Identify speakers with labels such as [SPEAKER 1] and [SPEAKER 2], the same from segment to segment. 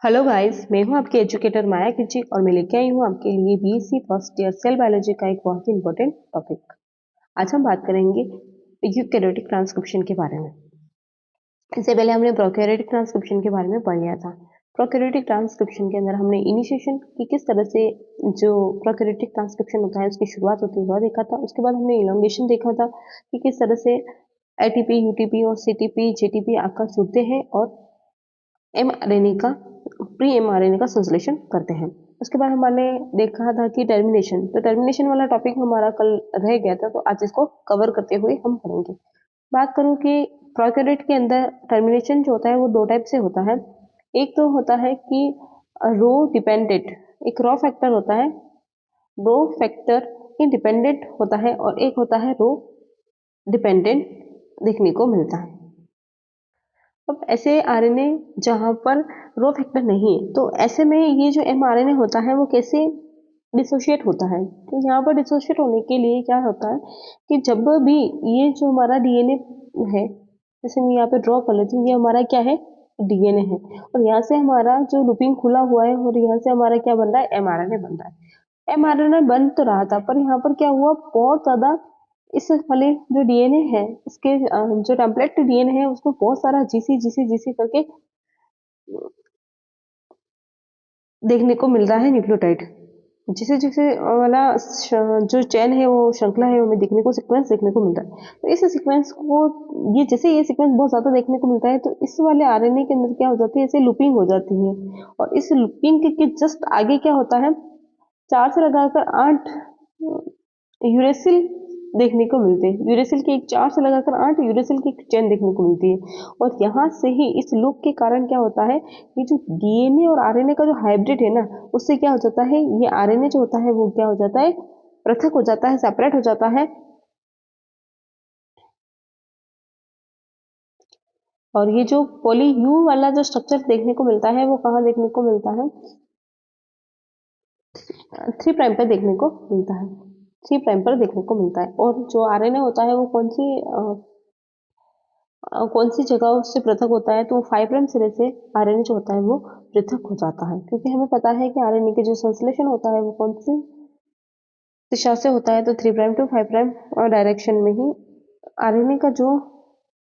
[SPEAKER 1] Hello guys, मैं हूं आपकी एजुकेटर माया किची और मैं लेके आई हूं आपके लिए BSc first year cell biology का एक बहुत ही इंपॉर्टेंट टॉपिक। आज हम बात करेंगे यूकैरियोटिक ट्रांसक्रिप्शन के बारे में। इससे पहले हमने प्रोकैरियोटिक ट्रांसक्रिप्शन के बारे में पढ़ लिया था। प्रोकैरियोटिक ट्रांसक्रिप्शन के अंदर हमने इनिशिएशन की किस तरह से जो प्रोकैरियोटिक ट्रांसक्रिप्शन होता है उसकी शुरुआत होती है वह देखा था। उसके बाद हमने इलोंगेशन देखा था कि किस तरह से एटीपी, यूटीपी और सीटीपी, जेटीपी आकर जुड़ते हैं और एमआरएनए का प्री एमआरएनए का संश्लेषण करते हैं। उसके बाद हमने देखा था कि टर्मिनेशन, तो टर्मिनेशन वाला टॉपिक हमारा कल रह गया था, तो आज इसको कवर करते हुए हम पढ़ेंगे। बात करूं कि प्रोकैरियोट के अंदर टर्मिनेशन जो होता है वो दो टाइप से होता है। एक तो होता है कि रो डिपेंडेंट, एक रो फैक्टर होता है, रो फैक्टर इंडिपेंडेंट होता है, और एक होता है रो डिपेंडेंट देखने को मिलता है। अब ऐसे आरएनए जहां पर रो फैक्टर नहीं है, तो ऐसे में ये जो एमआरएनए होता है वो कैसे डिसोशिएट होता है। तो यहाँ पर डिसोशिएट होने के लिए क्या होता है कि जब भी ये जो हमारा डीएनए है, जैसे मैं यहाँ पे ड्रॉ कर लेती हूँ, ये हमारा क्या है, डीएनए है, और यहाँ से हमारा जो लूपिंग खुला हुआ है और यहाँ से हमारा क्या बन रहा है, एमआरएनए बन रहा है। एमआरएनए बन तो रहा था, पर यहाँ पर क्या हुआ, बहुत ज्यादा इस वाले जो डीएनए है इसके जो टेम्पलेट डीएनए है उसको बहुत सारा जीसी जीसी जीसी करके देखने को मिल रहा है न्यूक्लियोटाइड। जिसे जिसे वाला जो चेन है, वो श्रृंखला है, हमें देखने को सीक्वेंस देखने को मिलता है। तो इस सीक्वेंस को, ये जैसे ये सीक्वेंस बहुत ज्यादा देखने को मिलता है, तो इस वाले आरएनए के अंदर क्या हो जाती है, ऐसे लूपिंग हो जाती है। और इस लूपिंग के जस्ट आगे क्या होता है, 4 से लगाकर 8 यूरेसिल देखने को मिलते हैं। यूरेसिल की एक 4 से लगाकर 8 यूरेसिल की एक चेन देखने को मिलती है। और यहाँ से ही इस लूप के कारण क्या होता है, ये जो डीएनए और आरएनए का जो हाइब्रिड है ना, उससे क्या हो जाता है, ये आरएनए जो होता है वो क्या हो जाता है, पृथक हो जाता है, सेपरेट हो जाता है। और ये जो पॉली यू वाला जो स्ट्रक्चर देखने को मिलता है वो कहाँ देखने को मिलता है, 3 प्राइम पर देखने को मिलता है। 3 प्राइम पर देखने को मिलता है। और जो आरएनए होता है वो कौन सी जगह से पृथक होता है, तो 5 प्राइम सिरे से आरएनए जो होता है वो पृथक हो जाता है। क्योंकि हमें पता है कि आरएनए के जो संश्लेषण होता है वो कौन सी दिशा से होता है, तो 3 प्राइम टू 5 प्राइम डायरेक्शन में ही आरएनए का जो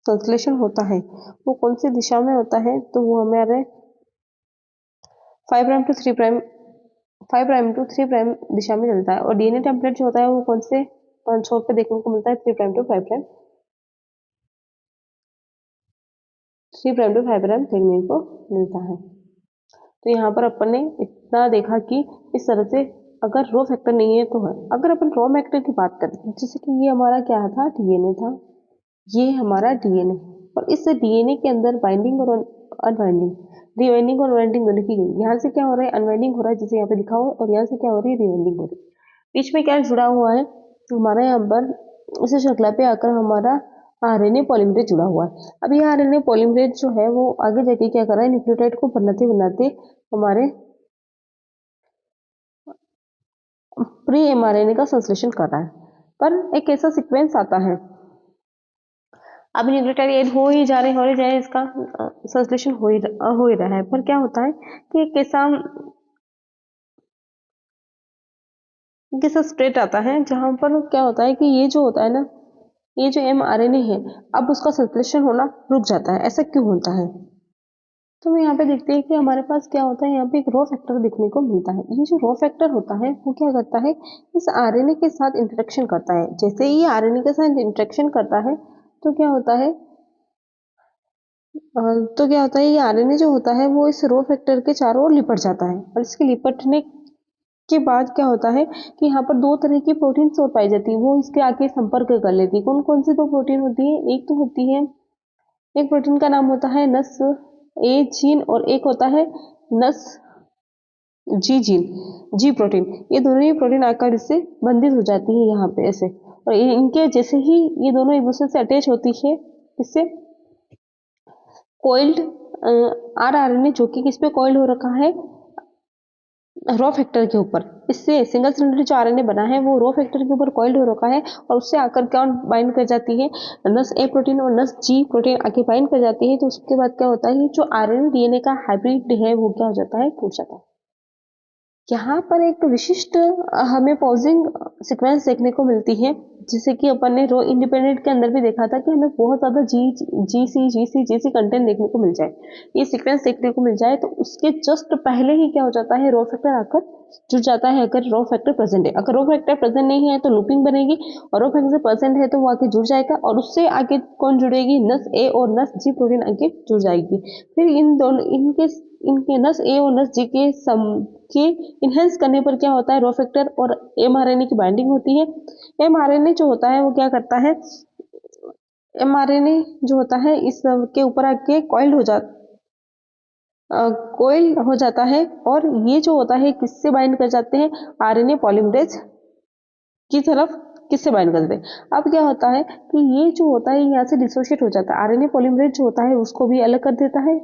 [SPEAKER 1] संश्लेषण होता है वो कौन सी दिशा में होता है, तो वो हमारे 5 prime to 3 prime 5 prime to 3 prime दिशा में चलता है। और डीएनए टेम्पलेट जो होता है वो कौन से छोर पे देखने को मिलता है, 3 prime to 5 prime, 3 prime to 5 prime देखने को मिलता है। तो यहाँ पर अपन ने इतना देखा कि इस तरह से अगर रो फैक्टर नहीं है तो है। अगर अपन रो फैक्टर की बात करें, जैसे कि ये हमारा क्या था, डीएनए था, ये हमारा डीएनए, और इस डीएनए के अंदर बाइंडिंग और अनबाइंडिंग, रिबाइंडिंग और अनबाइंडिंग दोनों की गई। यहाँ से क्या हो रहा है, अनबाइंडिंग हो रहा है जैसे यहाँ पे लिखा हुआ है, और यहाँ से क्या हो रही है, रिबाइंडिंग हो रही है। बीच में क्या जुड़ा हुआ है, हमारा यहाँ पर इस श्रृंखला पे आकर हमारा आरएनए पॉलीमरेज जुड़ा हुआ है। अब ये आरएनए पॉलीमरेज जो है वो आगे जाके क्या कर रहा है, न्यूक्लियोटाइड को बनाते बनाते हमारे प्री एमआरएनए का संश्लेषण कर रहा है। पर एक ऐसा सीक्वेंस आता है, अब न्यूक्लियोटाइड ऐड हो ही जा रहे इसका संश्लेषण हो ही रहा है, पर क्या होता है कि एक ऐसा स्प्रेड आता है जहां पर क्या होता है कि ये जो होता है ना, ये जो एमआरएनए है, अब उसका संश्लेषण होना रुक जाता है। ऐसा क्यों होता है, तो हम यहाँ पे देखते हैं कि हमारे पास क्या होता है, यहाँ पे एक रो फैक्टर देखने को मिलता है। ये जो रो फैक्टर होता है वो क्या करता है, इस आरएनए के साथ इंटरेक्शन करता है। जैसे ही आरएनए के साथ इंटरेक्शन करता है तो क्या होता है, ये आरएनए जो होता है वो इस रो फैक्टर के चारों ओर लिपट जाता है। और इसके लिपटने के बाद क्या होता है कि यहाँ पर दो तरह की प्रोटीन्स और पाई जाती है, वो इसके आके संपर्क कर लेती है। कौन कौन सी दो प्रोटीन होती है, एक तो होती है, एक प्रोटीन का नाम होता है नस ए जीन, और एक होता है नस जी जीन, जी प्रोटीन। ये दोनों ही प्रोटीन आकर इससे बंधित हो जाती है यहाँ पे ऐसे, और इनके जैसे ही ये दोनों एक दूसरे से अटैच होती है, इससे कोइल्ड आरआरएनए जो कि किस पे कोइल्ड हो रखा है, रॉ फैक्टर के ऊपर। इससे सिंगल स्ट्रैंडेड जो आरएनए बना है वो रॉ फैक्टर के ऊपर कॉइल्ड हो रखा है और उससे आकर कौन बाइंड कर जाती है, नस ए प्रोटीन और नस जी प्रोटीन आके बाइंड कर जाती है। तो उसके बाद क्या होता है, जो आरएनए डीएनए का हाइब्रिड है वो क्या हो जाता है, टूट जाता है। यहाँ पर एक विशिष्ट हमें पॉजिंग सीक्वेंस देखने को मिलती है, जिसे कि अपन ने रो इंडिपेंडेंट के अंदर भी देखा था कि हमें बहुत ज़्यादा जी सी कंटेंट देखने को मिल जाए, ये सीक्वेंस देखने को मिल जाए, तो उसके जस्ट पहले ही क्या हो जाता है, रो फैक्टर आकर जुड़ जाता है। अगर रो फैक्टर प्रेजेंट है, अगर रो फैक्टर प्रेजेंट नहीं है तो लूपिंग बनेगी, और रो फैक्टर प्रेजेंट है तो वो आगे जुड़ जाएगा, और उससे आगे कौन जुड़ेगी, नस ए और नस जी प्रोटीन आगे जुड़ जाएगी। फिर इन दोनों इनके नस ए और नस जी के इनहेंस करने पर क्या होता है, रो फैक्टर और एमआरएनए की बाइंडिंग होती है। एमआरएनए जो होता है वो क्या करता है, एमआरएनए जो होता है इस के ऊपर आके कोयल हो जाता है, और ये जो होता है किससे बाइंड कर जाते हैं, आरएनए पॉलीमरेज की तरफ किससे बाइंड कर देते हैं। अब क्या होता है कि ये जो होता है यहाँ से डिसोशिएट हो जाता है, आरएनए पॉलीमरेज जो होता है उसको भी अलग कर देता है।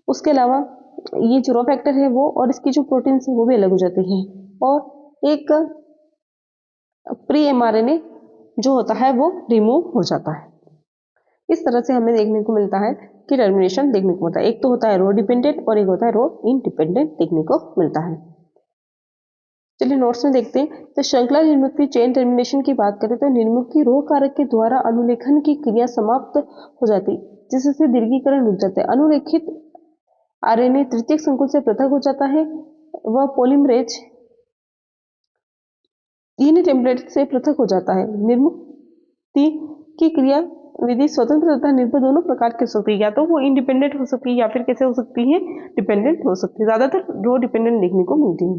[SPEAKER 1] उसके अलावा ये जो रो फैक्टर है वो और इसकी जो प्रोटीन है वो भी अलग हो जाती है, और एक प्री एमआरएनए जो होता है वो रिमूव हो जाता है। इस तरह से हमें देखने को मिलता है कि टर्मिनेशन देखने को मिलता है। एक तो होता है रो डिपेंडेंट और एक होता है रो इंडिपेंडेंट देखने को मिलता है। चलिए नोट्स में देखते हैं। तो श्रृंखला निर्मुक्ति चेन टर्मिनेशन की बात करें तो निर्मुक्ति रो कारक के द्वारा अनुलेखन की क्रिया समाप्त हो जाती, जिससे दीर्घीकरण रुक जाता है। अनुलेखित आरएनए तृतीयक संकुल से पृथक हो जाता है, वह पॉलीमरेज डीएनए टेम्पलेट से पृथक हो जाता है। निर्मुक्ति की क्रिया विधि स्वतंत्र तथा निर्भर दोनों प्रकार की हो सकती है, या तो वो इंडिपेंडेंट हो सकती है या फिर कैसे हो सकती है, डिपेंडेंट हो सकती है। ज्यादातर रो डिपेंडेंट देखने को मिलती है।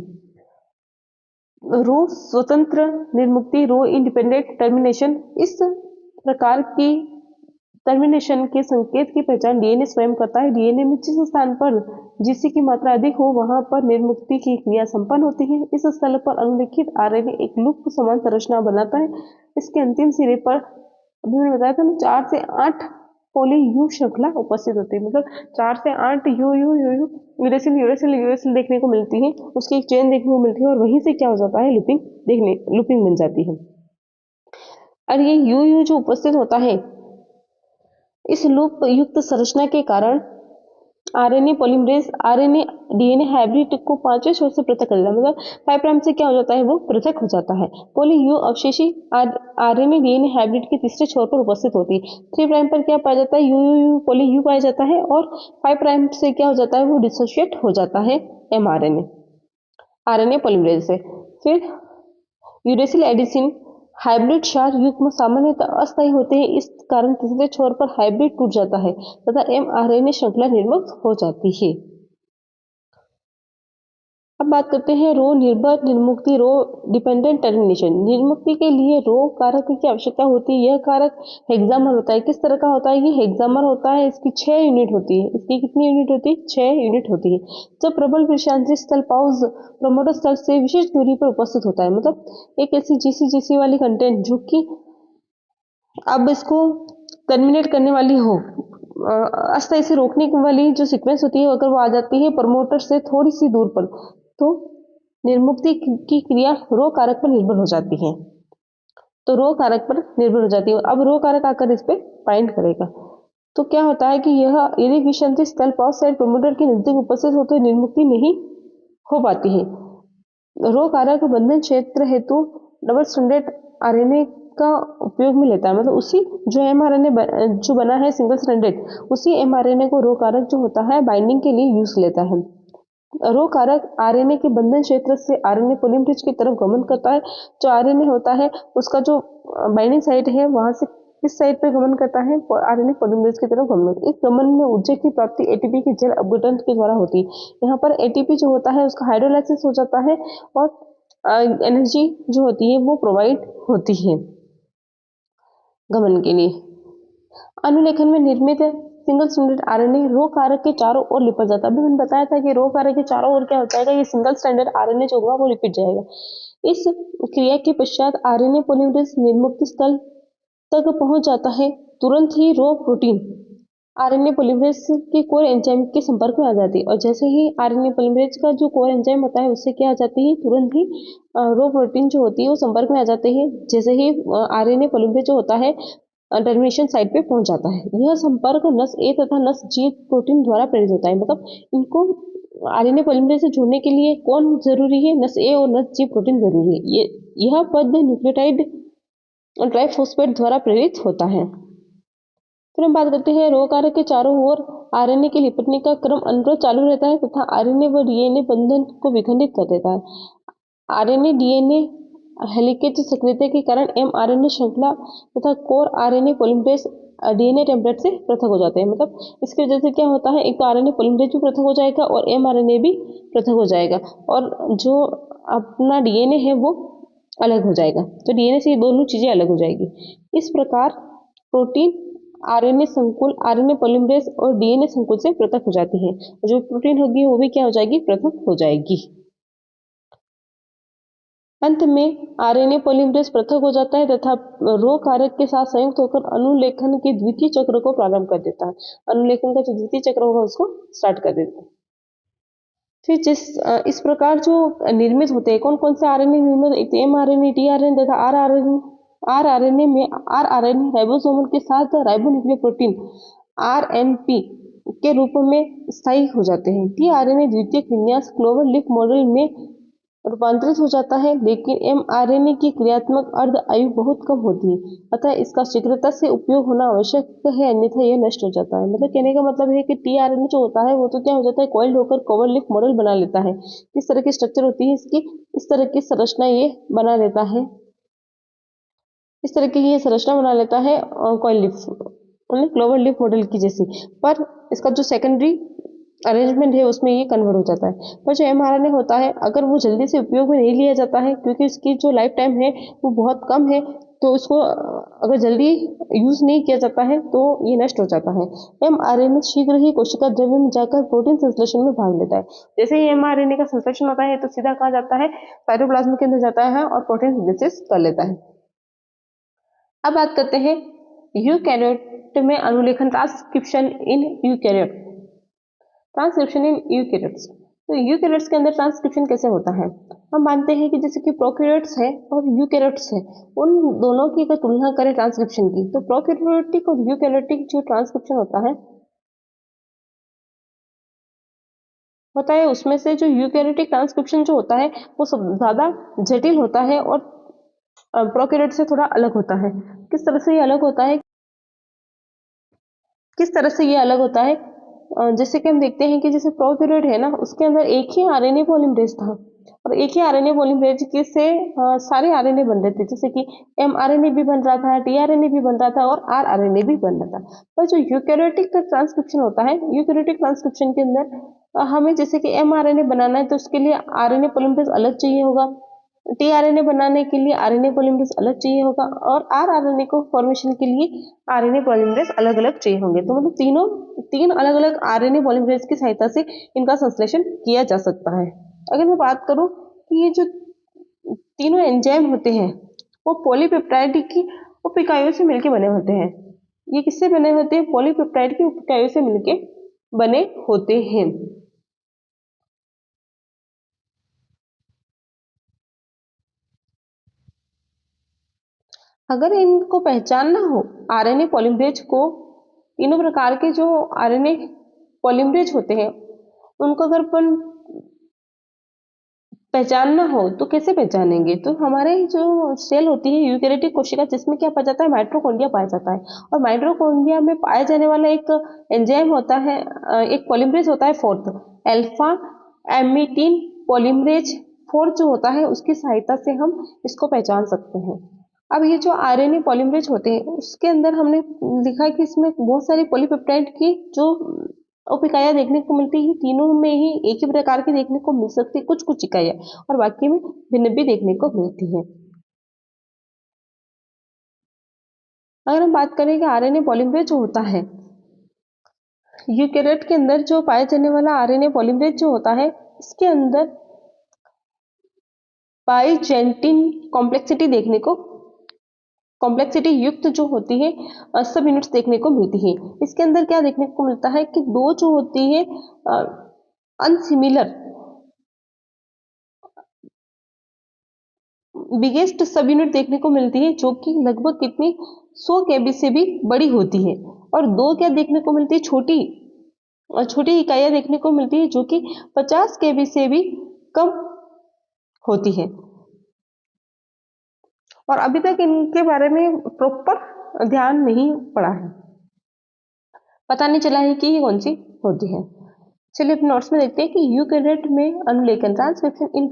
[SPEAKER 1] रो स्वतंत्र निर्मुक्ति, रो इंडिपेंडेंट टर्मिनेशन, इस प्रकार की टर्मिनेशन के संकेत की पहचान डीएनए स्वयं करता है। डीएनए में जिस स्थान पर जीसी की मात्रा अधिक हो वहां पर निर्मुक्ति की क्रिया संपन्न होती है। इस स्थल पर अनुलेखित आरएनए एक लूप समान संरचना बनाता है। इसके अंतिम सिरे पर अभी मैंने बताया था ना, 4 से 8 पोली यू श्रृंखला उपस्थित होती है, मतलब 4 से 8 you U U you uracil uracil uracil देखने को मिलती है, उसकी एक चेन देखने को मिलती है, और वहीं से क्या हो जाता है, लूपिंग बन जाती है। और ये यू यू जो उपस्थित होता है, इस लूप युक्त संरचना के कारण RNA polymerase RNA DNA hybrid को 5वें छोर से पृथक कर देता है, मतलब 5 प्राइम से क्या हो जाता है, वो पृथक हो जाता है। पोली यू अवशेषी आरएनए डीएनए हाइब्रिड के तीसरे छोर पर उपस्थित होती है। 3 प्राइम पर क्या पाया जाता है, U U U poly U पाया जाता है, और 5 प्राइम से क्या हो जाता है, वो डिसोशिएट हो जाता है एमआरएनए आरएनए पॉलीमरेज से। फिर यूरेसिल एडिसिन हाइब्रिड क्षार युग्म सामान्यतः अस्थायी होते हैं, इस कारण तीसरे छोर पर हाइब्रिड टूट जाता है तथा एमआरएनए श्रृंखला निर्मुक्त हो जाती है। अब बात करते हैं रो निर्भर निर्मुक्ति, रो डिपेंडेंट टर्मिनेशन। निर्मुक्ति के लिए रो कारक की आवश्यकता होती है। यह कारक हेक्सामर होता है। किस तरह का होता है, ये हेक्सामर होता है। इसकी 6 यूनिट होती है। इसकी कितनी यूनिट होती है, 6 यूनिट होती है। जब प्रबल विषांतरी स्थल पाउज प्रमोटर स्थल से विशेष दूरी पर उपस्थित होता है, मतलब एक ऐसी जीसी वाली कंटेंट जो कि अब इसको टर्मिनेट करने वाली हो, अस्थायी से रोकने वाली जो सीक्वेंस होती है, अगर वो आ जाती है प्रमोटर से थोड़ी सी दूर पर, तो निर्मुक्ति की क्रिया रो कारक पर निर्भर हो जाती है। तो रो कारक पर निर्भर हो जाती है। अब रो कारक आकर इस पे बाइंड करेगा, तो क्या होता है कि यह यदि विषांतरी स्थल पाउच साइड प्रमोटर के नजदीक उपस्थित हो तो निर्मुक्ति नहीं हो पाती है। रो कारक बंधन क्षेत्र हेतु डबल स्ट्रैंडेड आरएनए का उपयोग में लेता है, मतलब उसी जो एमआरएनए जो बना है सिंगल स्ट्रैंडेड, उसी एमआरएनए को रो कारक जो होता है बाइंडिंग के लिए यूज लेता है। रो कारक आरएनए के बंधन क्षेत्र से आरएनए पॉलीमरेज की तरफ गमन करता है। जो आरएनए होता है उसका जो बाइंडिंग साइट है वहां से किस साइड पे गमन करता है, आरएनए पॉलीमरेज की तरफ गमन। इस गमन में ऊर्जा की प्राप्ति एटीपी के जल अपघटन के द्वारा होती है। यहाँ पर एटीपी जो होता है उसका हाइड्रोलाइसिस हो जाता है और एनर्जी जो होती है वो प्रोवाइड होती है गमन के लिए। अनुलेखन में निर्मित सिंगल स्ट्रैंडेड आरएनए रो कारक के चारों ओर लिपट जाता है। अभी मैंने बताया था कि रो कारक के चारों ओर क्या हो जाएगा, ये सिंगल स्ट्रैंडेड आरएनए जो होगा वो लिपट जाएगा। इस क्रिया के पश्चात आरएनए पॉलीमरेज निर्मुक्ति स्थल तक पहुंच जाता है। तुरंत ही रो प्रोटीन आरएनए पॉलीमरेज के कोर एंजाइम के संपर्क में आ जाती है और जैसे ही आरएनए पॉलीमरेज का जो कोर एंजाइम होता है उससे क्या आ जाती है, तुरंत ही रो प्रोटीन जो होती है वो संपर्क में आ जाते हैं। जैसे ही आरएनए पॉलीमरेज जो होता है टर्मिनेशन साइट पे पहुंच जाता है। यह संपर्क नस ए तथा नस जी प्रोटीन द्वारा प्रेरित होता है। मतलब इनको आरएनए पॉलीमरेज से जोड़ने के लिए कौन जरूरी है, नस ए और नस जी प्रोटीन जरूरी है। यह पद न्यूक्लियोटाइड ट्राइफॉस्फेट द्वारा प्रेरित होता है। फिर हम बात करते हैं रोग कारक के चारों ओर आरएनए के लिपटने का क्रम अनुरोध चालू रहता है तथा आरएनए व डीएनए बंधन को विखंडित कर देता है। आरएनए डीएनए हेलिकेज सक्रियता के कारण एमआरएनए श्रृंखला तथा core RNA polymerase DNA template से पृथक हो जाते हैं। मतलब इसकी वजह से क्या होता है, एक तो आरएनए पॉलीमरेज भी पृथक हो जाएगा और एमआरएनए भी पृथक हो जाएगा और जो अपना डीएनए है वो अलग हो जाएगा। तो डीएनए से ये दोनों चीजें अलग हो जाएगी। इस प्रकार प्रोटीन आरएनए संकुल, आरएनए पॉलीमरेज और डीएनए संकुल से पृथक हो जाती है। जो प्रोटीन होगी वो भी क्या हो जाएगी, पृथक हो जाएगी। अंत में आरएनए पॉलीमरेज पृथक हो जाता है तथा रो कारक के साथ संयुक्त होकर अनुलेखन के द्वितीय चक्र को प्रारंभ कर देता है। अनुलेखन का जो द्वितीय चक्र होगा उसको स्टार्ट कर देता है। फिर इस प्रकार जो निर्मित होते हैं, कौन कौन से आरएनए निर्मित, एक एमआरएनए, टीआरएनए तथा आरआरएनए में आरआरएनए राइबोसोमल के साथ राइबोन्यूक्लियोप्रोटीन आरएनपी के रूप में स्थायी हो जाते हैं। टीआरएनए द्वितीयक विन्यास क्लोवर लीफ मॉडल में रूपांतरित हो जाता है, लेकिन एमआरएनए की क्रियात्मक अर्ध आयु बहुत कम होती है, अतः इसका शीघ्रता से उपयोग होना आवश्यक है, अन्यथा यह नष्ट हो जाता है। मतलब कहने का मतलब है कि टीआरएनए जो होता है वो तो क्या हो जाता है, कॉइल्ड होकर कवर लीफ मॉडल बना लेता है। किस तरह की स्ट्रक्चर होती है इसकी, इस तरह की संरचना ये बना लेता है, इस तरह की ये संरचना बना लेता है coil leaf, clover leaf model की जैसी। पर इसका जो सेकेंडरी अरेंजमेंट है उसमें ये कन्वर्ट हो जाता है। पर जो एमआरएनए होता है अगर वो जल्दी से उपयोग में नहीं लिया जाता है, क्योंकि इसकी जो लाइफ टाइम है वो बहुत कम है, तो इसको अगर जल्दी यूज नहीं किया जाता है तो ये नष्ट हो जाता है। एमआरएनए शीघ्र ही कोशिका द्रव्य में जाकर प्रोटीन संश्लेषण में भाग लेता है। जैसे ही एमआरएनए का संश्लेषण होता है तो सीधा कहा जाता है, साइटोप्लाज्म के अंदर जाता है और प्रोटीन सिंथेसिस कर लेता है। अब बात करते हैं यूकैरियोट में अनुलेखन, transcription in eukaryote, transcription in eukaryotes. तो यूकैरियोट्स के अंदर ट्रांसक्रिप्शन कैसे होता है, हम मानते हैं कि जैसे कि प्रोकैरियोट्स है और यूकैरियोट्स है, उन दोनों की अगर तुलना करें ट्रांसक्रिप्शन की, तो प्रोकैरियोटिक और यूकैरियोटिक जो ट्रांसक्रिप्शन होता है उसमें से जो यूकैरियोटिक ट्रांसक्रिप्शन जो होता है वो सब ज्यादा जटिल होता है और प्रोकैरियोट से थोड़ा अलग होता है। किस तरह से ये अलग होता है, किस तरह से ये अलग होता है, जैसे कि हम देखते हैं कि जैसे प्रोकैरियोट है ना, उसके अंदर एक ही आरएनए पॉलीमरेज था और एक ही आरएनए पॉलीमरेज के से सारे आरएनए बन रहे थे, जैसे कि एमआरएनए भी बन रहा था, टीआरएनए भी बन रहा था और आरआरएनए भी बन रहा था। पर जो यूकैरियोटिक का ट्रांसक्रिप्शन होता है, यूकैरियोटिक ट्रांसक्रिप्शन के अंदर हमें जैसे कि एमआरएनए बनाना है तो उसके लिए आरएनए पॉलीमरेज अलग चाहिए होगा, टीआरएनए बनाने के लिए आरएनए पॉलीमरेज अलग चाहिए होगा और आरआरएनए को फॉर्मेशन के लिए आरएनए पॉलीमरेज अलग अलग चाहिए होंगे। तो मतलब तीन अलग अलग आरएनए पॉलीमरेज की सहायता से इनका संश्लेषण किया जा सकता है। अगर मैं बात करूं कि ये जो तीनों एंजाइम होते हैं वो पॉलीपेप्टाइड की उप इकाइयों से मिलकर बने होते हैं। ये किससे बने होते हैं, पॉलीपेप्टाइड की उप इकाइयों से मिलकर बने होते हैं। अगर इनको पहचानना हो, आरएनए पॉलीमरेज को, तीनों प्रकार के जो आरएनए पॉलीमरेज होते हैं उनको अगर अपन पहचानना हो तो कैसे पहचानेंगे, तो हमारे जो सेल होती है यूकैरियोटिक कोशिका, जिसमें क्या पाया जाता है, माइटोकॉन्ड्रिया पाया जाता है और माइटोकॉन्ड्रिया में पाया जाने वाला एक एंजाइम होता है, एक पॉलीमरेज होता है फोर्थ, अल्फा एमिटीन पॉलीमरेज फोर्थ जो होता है, उसकी सहायता से हम इसको पहचान सकते हैं। अब ये जो आरएनए पॉलीमरेज होते हैं उसके अंदर हमने लिखा कि इसमें बहुत सारी पॉलीपेप्टाइड की जो उप इकाइयां देखने को मिलती है, तीनों में ही एक ही प्रकार की देखने को मिल सकती है, कुछ कुछ इकाइयां, और बाकी में भिन्न भी देखने को मिलती है। अगर हम बात करें कि आरएनए पॉलीमरेज जो होता है, यूकैरियोट के अंदर जो पाए जाने वाला आरएनए पॉलीमरेज जो होता है, इसके अंदर बाईजेंटिन कॉम्प्लेक्सिटी देखने को कॉम्प्लेक्सिटी युक्त जो होती है सब यूनिट्स देखने को मिलती है। इसके अंदर क्या देखने को मिलता है कि दो जो होती है अनसिमिलर बिगेस्ट सब यूनिट देखने को मिलती है जो कि लगभग कितनी 100 केबी से भी बड़ी होती है, और दो क्या देखने को मिलती है छोटी और छोटी इकाइयां देखने को मिलती है जो कि 50 केबी से भी कम होती है। और अभी तक इनके बारे में प्रॉपर ध्यान नहीं पड़ा है, पता नहीं चला है कि ये कौन सी होती है। चलिए अपने नोट्स में देखते हैं कि यूकैरियोट में अनुलेखन ट्रांसक्रिप्शन इन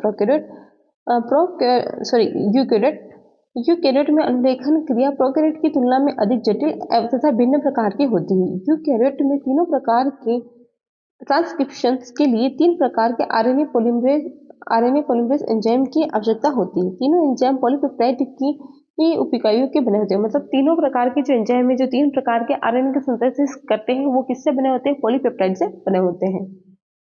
[SPEAKER 1] यूकैरियोट यूकैरियोट में अनुलेखन क्रिया प्रोकैरियोट की तुलना में अधिक जटिल तथा भिन्न प्रकार की होती है। यूकैरियोट में तीनों प्रकार के ट्रांसक्रिप्शन के लिए 3 प्रकार के आरएनए पॉलीमरेज एंजाइम की आवश्यकता होती है। तीनों एंजाइम पॉलीपेप्टाइड की उप-इकाइयों के बने होते हैं। मतलब तीनों प्रकार के जो एंजाइम है, जो 3 प्रकार के आरएनए का सिंथेसिस करते हैं, वो किससे बने होते हैं? पॉलीपेप्टाइड से बने होते हैं।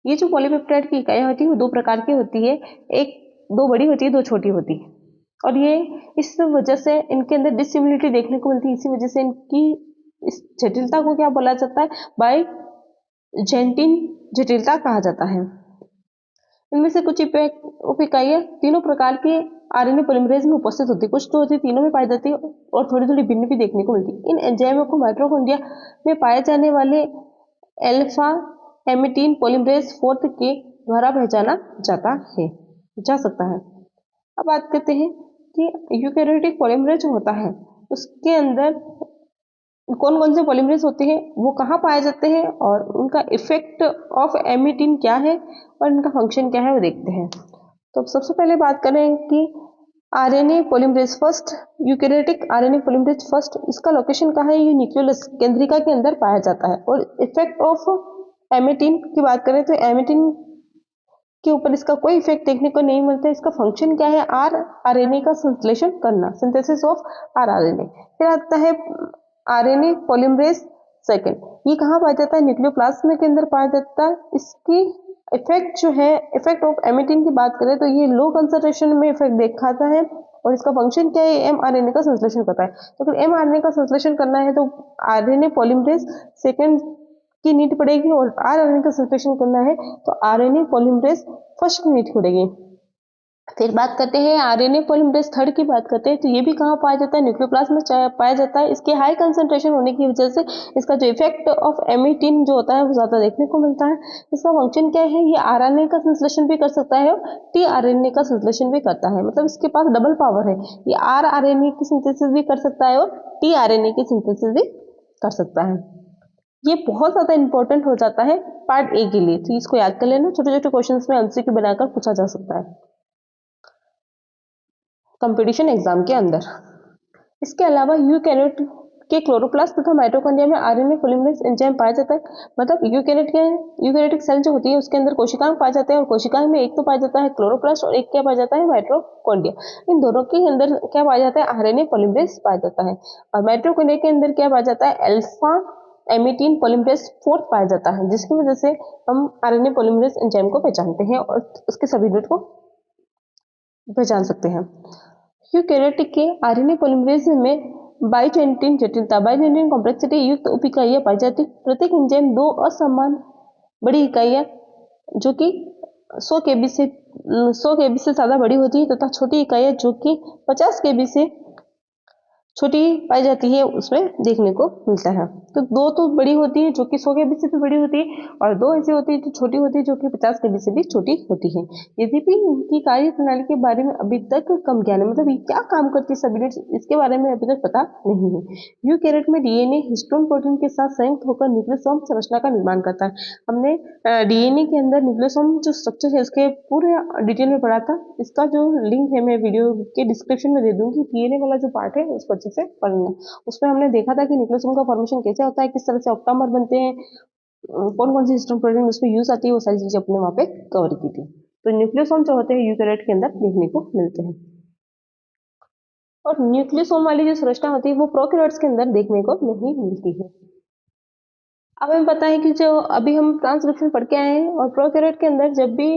[SPEAKER 1] ये जो पॉलीपेप्टाइड की इकाइयां होती है वो 2 प्रकार की होती है, एक 2 बड़ी होती है, 2 छोटी होती है, और ये इस वजह से इनके अंदर डिसिमिलरिटी देखने को मिलती है। इसी वजह से इनकी इस जटिलता को क्या बोला जाता है? बाइजेंटिन जटिलता कहा जाता है। इनमें से कुछ उप इकाइयां तीनों प्रकार के आरएनए पॉलीमरेज में उपस्थित होती है, कुछ तो होती है तीनों में पाई जाती है और थोड़ी थोड़ी भिन्न भी देखने को मिलती है। इन एंजाइमों को माइटोकॉन्ड्रिया में पाए जाने वाले अल्फा एमिटीन पॉलीमरेज 4 के द्वारा पहचाना जा सकता है। अब बात करते हैं कि यूकैरियोटिक पॉलीमरेज जो होता है उसके अंदर कौन कौन से पॉलीमरेज होते हैं, वो कहाँ पाए जाते हैं, और उनका इफेक्ट ऑफ एमिटीन क्या है और इनका फंक्शन क्या है, वो देखते हैं। तो सबसे पहले बात करें कि RNA polymerase first, eukaryotic RNA polymerase first, इसका लोकेशन कहाँ है? ये न्यूक्लियस केंद्रिका के अंदर पाया जाता है। और इफेक्ट ऑफ एमिटीन की बात करें तो एमिटीन के ऊपर इसका कोई इफेक्ट देखने को नहीं मिलता है। इसका फंक्शन क्या है? आरएनए का संश्लेषण करना, सिंथेसिस ऑफ आरएनए। फिर आता है आरएनए पॉलीमरेज सेकंड, ये कहाँ पाया जाता है? न्यूक्लियोप्लाज्म के अंदर पाया जाता है। इसकी इफेक्ट जो है, इफेक्ट ऑफ एमिटीन की बात करें तो ये लो कंसंट्रेशन में इफेक्ट दिखाता है, और इसका फंक्शन क्या है? एमआरएनए का संश्लेषण करता है। तो अगर एमआरएनए का संश्लेषण करना है तो आरएनए पॉलीमरेज सेकंड की नीड पड़ेगी, और आरएनए का संश्लेषण करना है तो आरएनए पॉलीमरेज फर्स्ट की नीड पड़ेगी। फिर बात करते हैं आरएनए पॉलीमरेज थर्ड की बात करते हैं तो ये भी कहाँ पाया जाता है? न्यूक्लियोप्लाज्म में पाया जाता है। इसके हाई कंसंट्रेशन होने की वजह से इसका जो इफेक्ट ऑफ एमिटीन जो होता है वो ज्यादा देखने को मिलता है। इसका फंक्शन क्या है? ये आरएनए का संश्लेषण भी कर सकता है और टीआरएनए का संश्लेषण भी करता है। मतलब इसके पास डबल पावर है, ये आरएनए की सिंथेसिस भी कर सकता है और टीआरएनए की सिंथेसिस भी कर सकता है। ये बहुत ज्यादा इंपॉर्टेंट हो जाता है पार्ट ए के लिए, तो इसको याद कर लेना। छोटे छोटे क्वेश्चंस में एमसीक्यू बनाकर पूछा जा सकता है कंपटीशन एग्जाम के अंदर। इसके अलावा यूकैरियोट के क्लोरोप्लास्ट तथा माइटोकॉन्ड्रिया में आरएनए पॉलीमरेज एंजाइम पाया जाता है। मतलब यूकैरियोटिक सेल जो होती है उसके अंदर कोशिकांग पाए जाते हैं, और कोशिकांग में एक तो पाया जाता है क्लोरोप्लास्ट और एक क्या पाया जाता है? माइटोकॉन्ड्रिया। इन दोनों के अंदर क्या पाया जाता है? आरएनए पॉलीमरेज पाया जाता है। और माइटोकॉन्ड्रिया के अंदर क्या पाया जाता है? अल्फा एमिटीन पॉलीमरेज 4 पाया जाता है, जिसकी वजह से हम आरएनए पॉलीमरेज एंजाइम को पहचानते हैं और उसके सभी यूनिट को पहचान सकते हैं। यूकैरियोटिक के आरएनए पॉलीमरेज में बाइजेंटिन जटिलता, बाइजेंटिन कॉम्प्लेक्सिटी युक्त उप इकाइयां पाई जाती। प्रत्येक एंजाइम 2 असमान बड़ी इकाइयां जो कि 100 केबी से ज्यादा बड़ी होती है तथा छोटी इकाइयां जो कि 50 केबी से छोटी पाई जाती है, उसमें देखने को मिलता है। तो 2 तो बड़ी होती है जो कि 100 केबी से भी बड़ी होती है, और 2 ऐसी होती है जो छोटी होती है जो कि 50 केबी से भी छोटी होती है। यद्यपि इनकी कार्य प्रणाली के बारे में अभी तक कम ज्ञान है, मतलब ये क्या काम करती है सब यूनिट्स, इसके बारे में अभी तक पता नहीं है। यूकैरियोट में डीएनए हिस्टोन प्रोटीन के साथ संयुक्त होकर न्यूक्लियोसोम संरचना का निर्माण करता है। हमने डीएनए के अंदर न्यूक्लियोसोम जो स्ट्रक्चर है उसके पूरे डिटेल में पढ़ा था। इसका जो लिंक है मैं वीडियो के डिस्क्रिप्शन में दे दूंगी। डीएनए वाला जो पार्ट है उसको अच्छे से पढ़ना। उसमें हमने देखा था कि न्यूक्लियोसोम का फॉर्मेशन कैसे होता है, किस तरह से ऑक्टामर बनते हैं, कौन कौन सी हिस्टोन प्रोटीन उसमें यूज आती है, वो सारी चीजें अपने वहां पे कवर की थी। तो न्यूक्लियोसोम जो होते हैं यूकैरियोट के अंदर देखने को मिलते हैं, और न्यूक्लियोसोम वाली जो संरचना होती है वो प्रोकैरियोट्स के अंदर देखने को नहीं मिलती है। अब हमें पता है कि जो अभी हम ट्रांसक्रिप्शन पढ़ के आए हैं, और प्रोकैरियोट के अंदर जब भी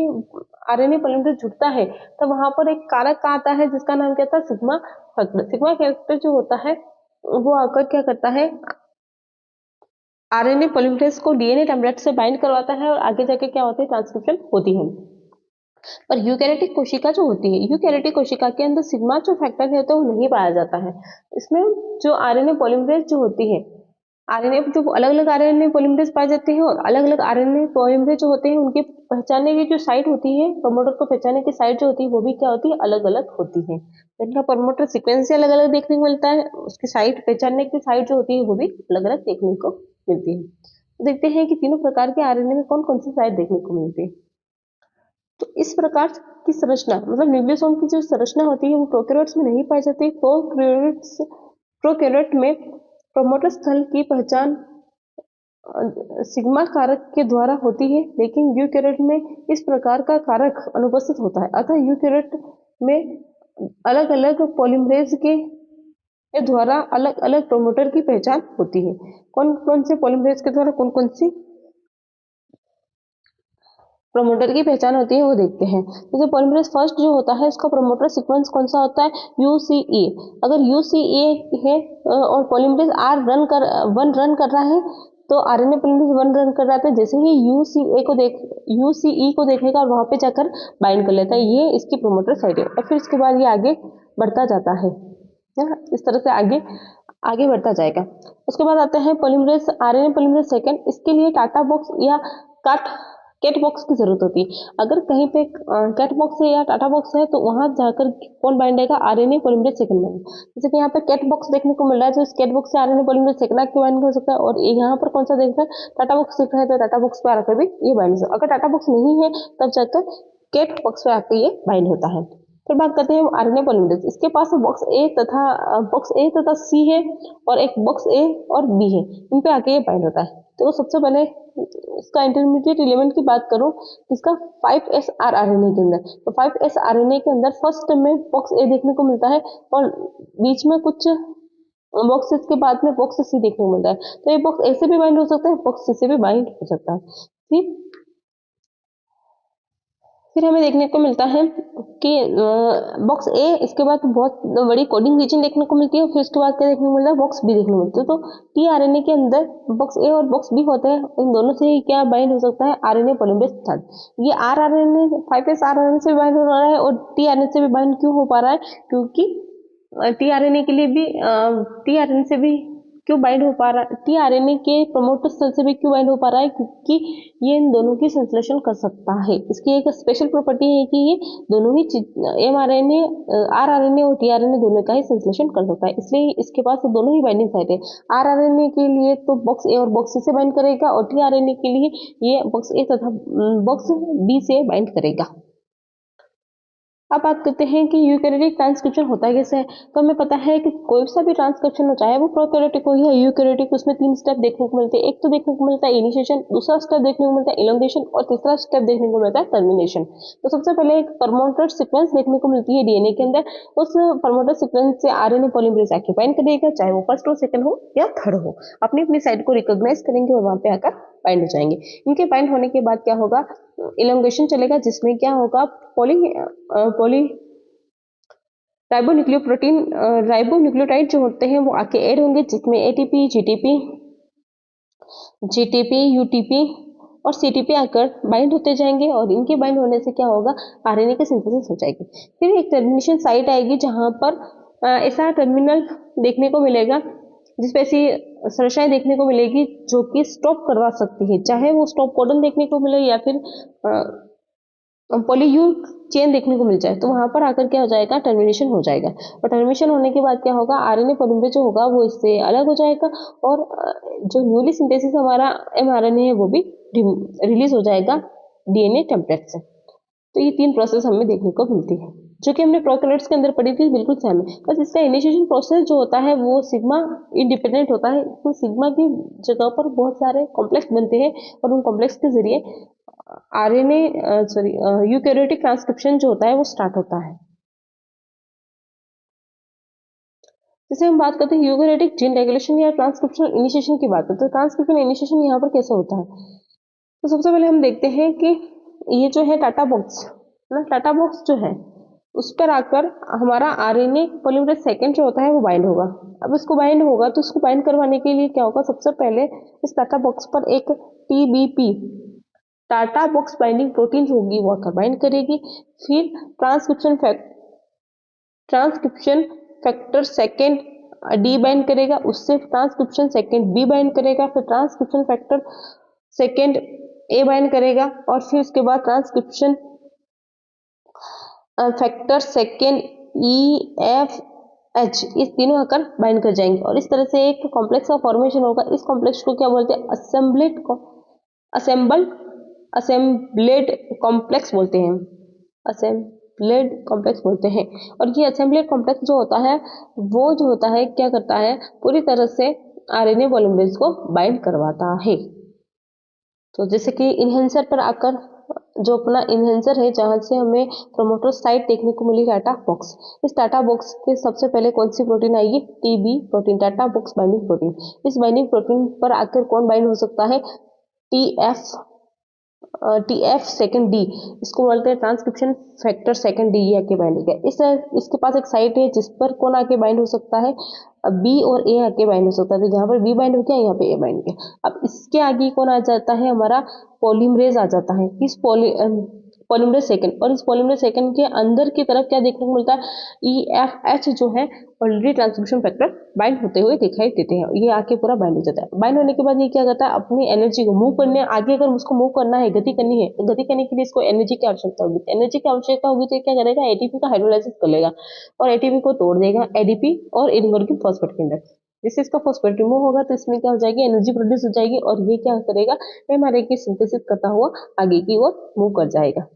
[SPEAKER 1] आरएनए पॉलीमरेज जुड़ता है तो वहां पर एक कारक आता है जिसका नाम क्या था, सिग्मा फैक्टर। सिग्मा फैक्टर जो होता है वो आकर क्या करता है, आरएनए पॉलीमरेज को डीएनए टेम्पलेट से बाइंड करवाता है और आगे जाके क्या होती है, ट्रांसक्रिप्शन होती है। पर यूकैरियोटिक कोशिका जो होती है, यूकैरियोटिक कोशिका के अंदर सिग्मा जो फैक्टर है तो वो नहीं पाया जाता है। इसमें जो आरएनए पॉलीमरेज जो होती है, आरएनए जो अलग अलग आरएनए पॉलीमरेज पाए जाते हैं और अलग अलग आरएनए पॉलीमरेज जो होते हैं उनके पहचानने की जो साइट होती है, प्रमोटर को पहचानने की साइट जो होती है वो भी क्या होती है, अलग अलग होती है। इनका प्रमोटर सीक्वेंस अलग अलग देखने को मिलता है, उसकी साइट पहचानने की साइट जो होती है वो भी अलग अलग देखने को मिलती है। तो देखते हैं कि तीनों प्रकार के आरएनए में कौन कौन सी साइट देखने को मिलती है। तो इस प्रकार की संरचना, मतलब न्यूक्लियोसोम की जो संरचना होती है वो प्रोकैरियोट्स में नहीं पाई जाती। प्रोकैरियोट में प्रमोटर स्थल की पहचान सिग्मा कारक के द्वारा होती है, लेकिन यूकैरियोट में इस प्रकार का कारक अनुपस्थित होता है। अतः यूकैरियोट में अलग अलग पॉलीमरेज के द्वारा अलग अलग प्रमोटर की पहचान होती है। कौन कौन से पॉलीमरेज के द्वारा कौन कौन सी प्रमोटर की पहचान होती है वो देखते हैं। जैसे पॉलीमरेज फर्स्ट जो होता है इसका प्रमोटर सीक्वेंस कौन सा होता है, यूसीए। अगर यूसीए है और पॉलीमरेज वन रन कर रहा है तो आरएनए पॉलीमरेज वन रन कर रहा था, जैसे ही यूसीई को देखेगा और वहां पे जाकर बाइंड कर लेता है, ये इसकी प्रमोटर साइट है। और फिर इसके बाद ये आगे बढ़ता जाता है, इस तरह से आगे आगे बढ़ता जाएगा। उसके बाद आते हैं पॉलीमरेज आरएनए पॉलीमरेज सेकंड। इसके लिए टाटा बॉक्स या कैट बॉक्स की जरूरत होती है। अगर कहीं पे कैट बॉक्स है या टाटा बॉक्स है तो वहां जाकर कौन बाइंड आएगा, आरएनए पॉलीमरेज सेकंड में। जैसे कि यहाँ पे कैट बॉक्स देखने को मिल रहा है तो इस कैट बॉक्स से आरएनए पॉलीमरेज सेकंड आके बाइंड हो सकता है। और यहाँ पर कौन सा देख रहा है, टाटा बॉक्स दिख रहा है तो टाटा बॉक्स पे आकर भी ये बाइंड हो सकता है। अगर टाटा बॉक्स नहीं है तब जाकर कैट बॉक्स पे आकर ये बाइंड होता है। फिर बात करते हैं आरएनए पॉलीमरेज। इसके पास बॉक्स ए तथा सी है और एक बॉक्स ए और बी है, इन पे आके ये बाइंड होता है। तो सबसे पहले इसका इंटरमीडिएट एलिमेंट की बात करूं, इसका 5s आरएनए के अंदर, तो 5s आरएनए के अंदर फर्स्ट में बॉक्स ए देखने को मिलता है और बीच में कुछ बॉक्सेस के बाद में बॉक्स सी देखने को मिलता है। तो ये बॉक्स ए से भी बाइंड हो सकता है, बॉक्स सी से भी बाइंड हो सकता है। ठीक, फिर हमें देखने को मिलता है कि बॉक्स ए, इसके बाद बहुत बड़ी कोडिंग रीजन देखने को मिलती है। फिर उसके बाद क्या देखने को मिलता है, बॉक्स बी देखने को मिलता है। तो टी आरएनए के अंदर बॉक्स ए और बॉक्स बी होते हैं, इन दोनों से ही क्या बाइंड हो सकता है, आरएनए पॉलीमरेज थर्ड। ये आरएनए 5s आरएनए से भी बाइंड हो रहा है और टी आरएनए से भी बाइंड क्यों हो पा रहा है, क्योंकि टी आरएनए के लिए भी टी आरएनए से भी क्यों बाइंड हो पा रहा है, टी आरएनए के प्रमोटर स्थल से भी क्यों बाइंड हो पा रहा है, क्योंकि ये इन दोनों की संश्लेषण कर सकता है। इसकी एक स्पेशल प्रॉपर्टी है कि ये दोनों ही एमआरएनए आरआरएनए और टीआरएनए दोनों का ही संश्लेषण कर सकता है, इसलिए इसके पास दोनों ही बाइंडिंग साइट है। आरआरएनए के लिए तो बॉक्स ए और बॉक्स सी से बाइंड करेगा और टीआरएनए के लिए ये बॉक्स ए तथा बॉक्स बी से बाइंड करेगा। अब बात करते हैं कि यूकैरियोटिक ट्रांसक्रिप्शन होता है कैसे है। तो हमें पता है कि कोई सा भी ट्रांसक्रिप्शन हो, चाहे वो प्रोकैरियोटिक हो या यूकैरियोटिक, उसमें 3 स्टेप देखने को मिलते हैं। एक तो देखने को मिलता है इनिशिएशन, दूसरा स्टेप देखने को मिलता है इलोंगेशन और तीसरा स्टेप देखने को मिलता है टर्मिनेशन। तो सबसे पहले एक प्रमोटर सीक्वेंस देखने को मिलती है डीएनए के अंदर। उस प्रमोटर सीक्वेंस से आरएनए पॉलीमरेज आके बाइंड करेगा, चाहे वो फर्स्ट हो, सेकंड हो या थर्ड हो, अपनी अपनी साइड को रिकॉग्नाइज करेंगे और वहां पे आकर बाइंड हो जाएंगे। इनके बाइंड होने के बाद क्या होगा, इलोंगेशन चलेगा, जिसमें क्या होगा, पॉली राइबोन्यूक्लियोटाइड जो होते हैं वो आके ऐड होंगे, जिसमें एटीपी, जीटीपी, यूटीपी और सीटीपी आकर बाइंड होते जाएंगे और इनके बाइंड होने से क्या होगा, आरएनए की सिंथेसिस हो जाएगी। फिर एक टर्मिनेशन साइट आएगी जहां पर ऐसा टर्मिनल देखने को मिलेगा जिसपे ऐसी संरचनाएं देखने को मिलेगी जो कि स्टॉप करवा सकती है, चाहे वो स्टॉप कोडन देखने को मिले या फिर पॉलीयू चेन देखने को मिल जाए। तो वहां पर आकर क्या हो जाएगा, टर्मिनेशन हो जाएगा। और टर्मिनेशन होने के बाद क्या होगा, आरएनए पॉलीमरेज जो होगा वो इससे अलग हो जाएगा और जो न्यूली सिंथेसिस हमारा एमआरएनए है वो भी रिलीज हो जाएगा डीएनए टेम्पलेट से। तो ये 3 प्रोसेस हमें देखने को मिलती है जो कि हमने प्रोकैरियोट्स के अंदर पढ़ी थी, बिल्कुल सेम है। बस इसका इनिशिएशन प्रोसेस जो होता है वो सिग्मा इंडिपेंडेंट होता है। तो सिग्मा की जगह पर बहुत सारे कॉम्प्लेक्स बनते हैं और उन कॉम्प्लेक्स के जरिए आरएनए यूकैरियोटिक ट्रांसक्रिप्शन जो होता है वो स्टार्ट होता है। जैसे हम बात करते हैं यूकैरियोटिक जीन रेगुलेशन या ट्रांसक्रिप्शन इनिशिएशन की बात करते हैं, तो ट्रांसक्रिप्शन इनिशिएशन यहाँ पर कैसे होता है। तो सबसे पहले हम देखते हैं कि ये जो है टाटा बॉक्स, ना, टाटा बॉक्स जो है उस पर आकर हमारा आरएनए पॉलीमरेज सेकंड जो होता है वो बाइंड होगा। अब इसको बाइंड होगा तो इसको बाइंड करवाने के लिए क्या होगा, सबसे पहले इस टाटा बॉक्स पर एक TBP, TATA box binding protein जो होगी वो आकर बाइंड करेगी। फिर transcription factor second D bind करेगा, उससे ट्रांसक्रिप्शन सेकेंड बी बाइंड करेगा, फिर ट्रांसक्रिप्शन फैक्टर सेकेंड ए बाइंड करेगा, और फिर उसके बाद transcription factor second E F H, इस तीनों आकर बाइंड कर जाएंगे और इस तरह से एक कॉम्प्लेक्स का फॉर्मेशन होगा। इस कॉम्प्लेक्स को क्या बोलते हैं, असेंबलेड कॉम्प्लेक्स बोलते हैं, असेंबलेड कॉम्प्लेक्स बोलते हैं। और ये असेंबलेड कॉम्प्लेक्स जो होता है वो जो होता है क्या करता है, पूरी तरह से आरएनए पॉलीमरेज को बाइंड करवाता है। तो जैसे कि इन्हेंसर पर आकर जो अपना इन्हेंसर है जहां से हमें प्रोमोटर साइट देखने को मिली टाटा बॉक्स, इस टाटा बॉक्स के सबसे पहले कौन सी प्रोटीन आएगी, TB protein, TATA box binding protein. इस बाइंडिंग प्रोटीन पर आकर कौन बाइंड हो सकता है, टीएफ सेकेंड डी, इसको बोलते हैं ट्रांसक्रिप्शन फैक्टर सेकेंड डी, ये आके बाइंड हो गया। इसके पास एक साइट है जिस पर कौन आके बाइंड हो सकता है, बी और ए आके बाइंड हो सकता है। तो यहाँ पर बी बाइंड हो गया, यहाँ पे ए बाइंड हो गया। अब इसके आगे कौन आ जाता है, हमारा पॉलीमरेज आ जाता है। इस पॉलीमरेज सेकंड, और इस पॉलीमरेज सेकंड के अंदर की तरफ क्या देखने को मिलता है, EFH जो है ऑलरेडी ट्रांसक्रिप्शन फैक्टर बाइंड होते हुए दिखाई देते हैं। ये आके पूरा बाइंड हो जाता है। बाइंड होने के बाद ये क्या करता है, अपनी एनर्जी को मूव करने, आगे अगर उसको मूव करना है, गति करनी है, तो गति करने के लिए इसको एनर्जी की आवश्यकता होगी। एनर्जी की आवश्यकता होगी तो क्या करेगा, एटीपी का हाइड्रोलाइसिस कर लेगा और एटीपी को तोड़ देगा एडीपी और एडिनोसिन फॉस्फेट के अंदर। जिससे इसका फॉस्फेट रिमूव होगा तो इसमें क्या हो जाएगी, एनर्जी प्रोड्यूस हो जाएगी और ये क्या करेगा, एमआरए की सिंथेसिस करता हुआ आगे की ओर मूव कर जाएगा।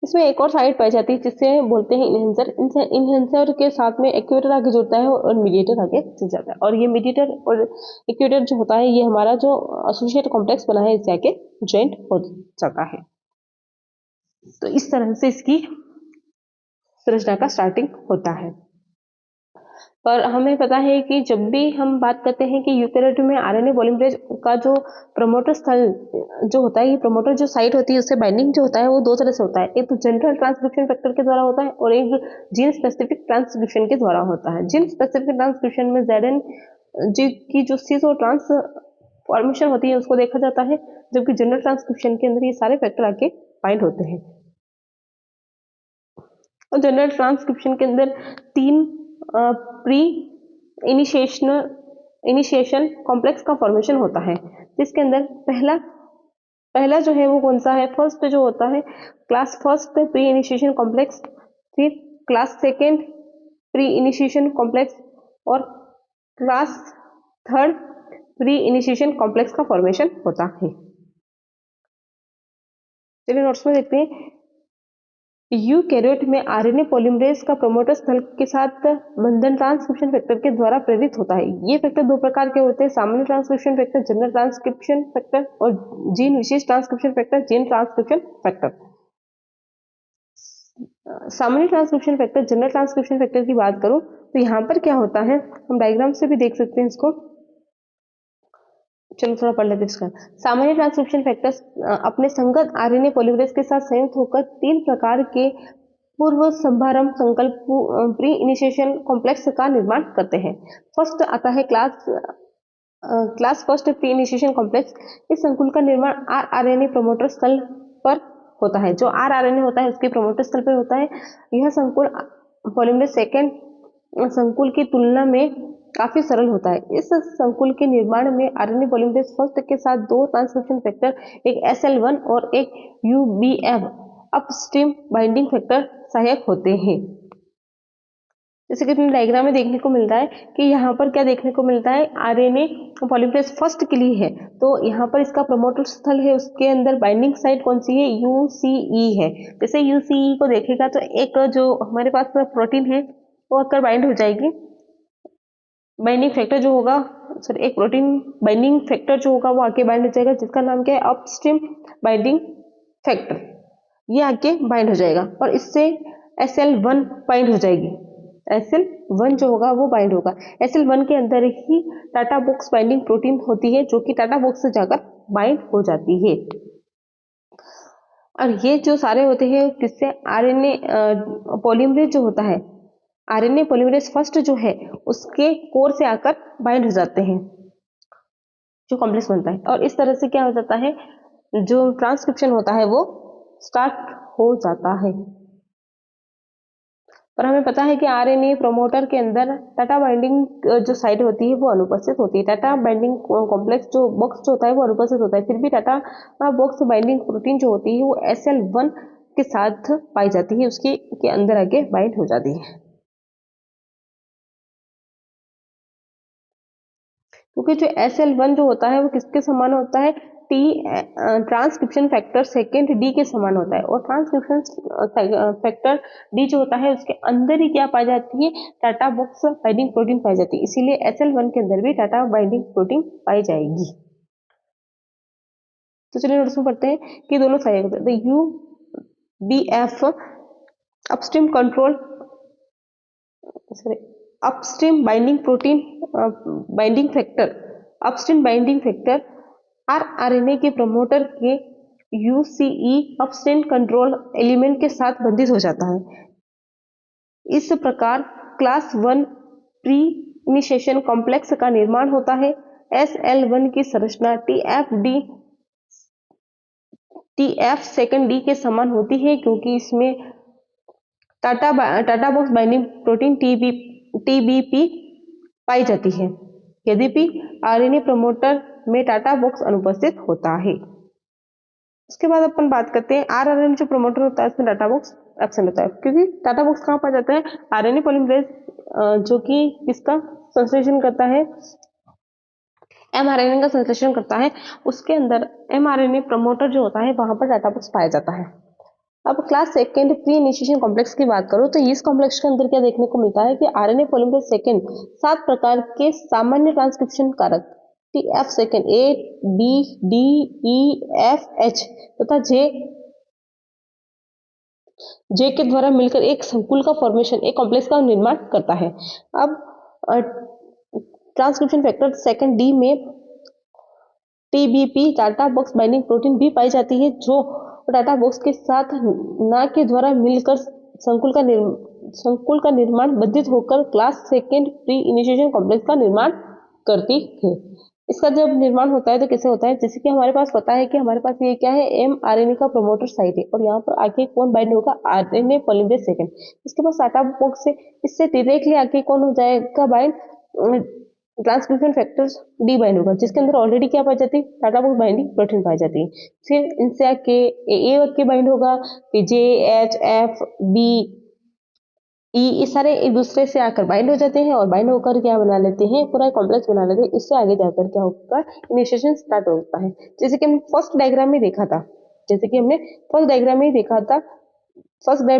[SPEAKER 1] इसमें एक और साइड पाई जाती है जिससे बोलते हैं इनहेंसर। इनहेंसर के साथ में एक्यूएटर आगे जुड़ता है और मीडिएटर आगे जुड़ जाता है, और ये मीडिएटर और एक्यूएटर जो होता है ये हमारा जो एसोसिएट कॉम्प्लेक्स बना है इससे आके ज्वाइंट हो जाता है। तो इस तरह से इसकी संरचना का स्टार्टिंग होता है। पर हमें पता है कि जब भी हम बात करते हैं कि यूकेरियोट में आरएनए पॉलीमरेज का जो प्रमोटर स्थल जो होता है, ये प्रमोटर जो साइट होती है उससे बाइंडिंग जो होता है वो दो तरह से होता है। एक तो जनरल ट्रांसक्रिप्शन फैक्टर के द्वारा होता है और एक जीन स्पेसिफिक ट्रांसक्रिप्शन के द्वारा होता है। जीन स्पेसिफिक ट्रांसक्रिप्शन में ZN जी की जो सिस और ट्रांस फॉर्मेशन होती है उसको देखा जाता है, जबकि जनरल ट्रांसक्रिप्शन के अंदर ये सारे फैक्टर आके बाइंड होते हैं। और जनरल ट्रांसक्रिप्शन के अंदर 3 प्री इनिशिएशन कॉम्प्लेक्स का फॉर्मेशन होता है, जिसके अंदर पहला जो है वो कौन सा है, फर्स्ट जो होता है class first pre initiation complex, फिर class second pre initiation complex और class third pre initiation complex का फॉर्मेशन होता है। चलिए नोट्स में देखते हैं। यूकैरियोट में आरएनए पॉलीमरेज का प्रमोटर स्थल के साथ बंधन ट्रांसक्रिप्शन फैक्टर के द्वारा प्रेरित होता है। ये फैक्टर दो प्रकार के होते हैं, सामान्य transcription factor, general transcription factor, और जीन विशेष transcription factor, gene transcription factor. सामान्य transcription factor, general transcription factor की बात करूं तो यहाँ पर क्या होता है, हम डायग्राम से भी देख सकते हैं इसको। चलो थोड़ा पढ़ लेते इसका। सामान्य ट्रांसक्रिप्शन फैक्टर्स अपने संगत आरएनए पॉलीमरेज के साथ संयुक्त होकर 3 प्रकार के पूर्व संभारम संकल्प प्री इनिशिएशन कॉम्प्लेक्स का निर्माण करते हैं। फर्स्ट आता है class first pre initiation complex. इस संकुल का निर्माण आरआरएनए प्रमोटर स्थल पर होता है। जो आरआरएनए होता है उसके प्रमोटर स्थल पर होता है। यह संकुल पॉलीमरेज सेकेंड संकुल की तुलना में काफी सरल होता है। इस संकुल के निर्माण में आरएनए पॉलीमरेज फर्स्ट के साथ 2 ट्रांसक्रिप्शन फैक्टर, एक SL1 और एक UBF अपस्ट्रीम बाइंडिंग फैक्टर सहायक होते हैं। जैसे कि डायग्राम में देखने को मिलता है कि यहाँ पर क्या देखने को मिलता है, आरएनए पॉलीमरेज फर्स्ट के लिए है तो यहाँ पर इसका प्रमोटर स्थल है, उसके अंदर बाइंडिंग साइट कौन सी है, UCE है। जैसे UCE को देखेगा तो एक जो हमारे पास प्रोटीन है वो आकर बाइंड हो जाएगी। बाइंडिंग फैक्टर जो होगा, सॉरी एक प्रोटीन बाइंडिंग फैक्टर जो होगा वो आके बाइंड हो जाएगा, जिसका नाम क्या है, अपस्ट्रीम बाइंडिंग फैक्टर। ये आके बाइंड हो जाएगा और इससे SL1 बाइंड हो जाएगी। SL1 जो होगा वो बाइंड होगा। SL1 के अंदर ही टाटा बॉक्स बाइंडिंग प्रोटीन होती है जो कि टाटा बॉक्स से जाकर बाइंड हो जाती है। और ये जो सारे होते हैं किससे, आरएनए पॉलीमरेज जो होता है, आरएनए पॉलीमरेज फर्स्ट जो है उसके कोर से आकर बाइंड हो जाते हैं, जो कॉम्प्लेक्स बनता है, और इस तरह से क्या हो जाता है, जो ट्रांसक्रिप्शन होता है वो स्टार्ट हो जाता है। पर हमें पता है कि आरएनए प्रोमोटर के अंदर टाटा बाइंडिंग जो साइट होती है वो अनुपस्थित होती है, टाटा बाइंडिंग कॉम्प्लेक्स जो बॉक्स जो होता है वो अनुपस्थित होता है, फिर भी टाटा बॉक्स बाइंडिंग प्रोटीन जो होती है वो SL1 के साथ पाई जाती है, उसके के अंदर आगे बाइंड हो जाती है। क्योंकि जो SL1 जो होता है वो किसके समान होता है, T transcription factor second D के समान होता है, और ट्रांसक्रिप्शन फैक्टर डी जो होता है उसके अंदर ही क्या पाई जाती है, टाटा बॉक्स बाइंडिंग प्रोटीन पाई जाती है, इसीलिए SL1 के अंदर भी टाटा बाइंडिंग प्रोटीन पाई जाएगी। तो चलिए नोट्स में पढ़ते हैं कि दोनों सहायक होते हैं। UBF upstream control sorry upstream binding protein binding factor, upstream binding factor RNA के प्रमोटर के UCE अपस्ट्रीम कंट्रोल एलिमेंट के साथ बंधित हो जाता है। इस प्रकार क्लास 1 प्री इनिशिएशन कॉम्प्लेक्स का निर्माण होता है। SL1 की संरचना TF सेकंड डी के समान होती है, क्योंकि इसमें TATA box binding protein TBP पाई जाती है, यद्यपि आरएनए प्रमोटर में टाटा बॉक्स अनुपस्थित होता है। उसके बाद अपन बात करते हैं आरएनए जो प्रमोटर होता है उसमें टाटा बॉक्स एब्सेंट होता है, क्योंकि टाटा बॉक्स कहाँ पाया जाता है, आरएनए पॉलीमरेज जो कि किसका संश्लेषण करता है, mRNA का संश्लेषण करता है, उसके अंदर mRNA प्रमोटर जो होता है वहां पर टाटा बॉक्स पाया जाता है। अब class second pre initiation complex की बात करो तो इस कॉम्प्लेक्स के अंदर क्या देखने को मिलता है कि आरएनए पॉलीमरेज सेकेंड 7 प्रकार के सामान्य ट्रांसक्रिप्शन कारक TF second A B D E F H तथा J के द्वारा मिलकर एक संकुल का फॉर्मेशन, एक कॉम्प्लेक्स का निर्माण करता है। अब ट्रांसक्रिप्शन फैक्टर सेकेंड डी में TBP TATA box binding protein भी पाई जाती है, जो टाटा बॉक्स के साथ ना के द्वारा मिलकर संकुल का निर्माण बंधित होकर class second pre initiation complex का निर्माण करती है। इसका जब निर्माण होता है तो कैसे होता है, जैसे कि हमारे पास पता है कि हमारे पास ये क्या है, mRNA का प्रमोटर साइट है, और यहाँ पर आके कौन बाइंड होगा, आरएनए पॉलीमरेज सेकेंड। इसके पास टाटा बॉक्स से इससे डायरेक्टली आके कौन हो जाएगा bind, transcription factor D bind होगा, जिसके अंदर ऑलरेडी क्या पाई जाती है, टाटा बॉक्स बाइंडिंग प्रोटीन पाई जाती है। फिर इनसे आके ए के बाइंड होगा, फिर JHFB ये सारे एक दूसरे से आकर बाइंड हो जाते हैं, और बाइंड होकर क्या बना लेते हैं, पूरा कॉम्प्लेक्स बना लेते हैं। इससे आगे जाकर क्या होगा, इनिशिएशन स्टार्ट होता है। जैसे कि हमने फर्स्ट डायग्राम में देखा था, फर्स्ट डायग्राम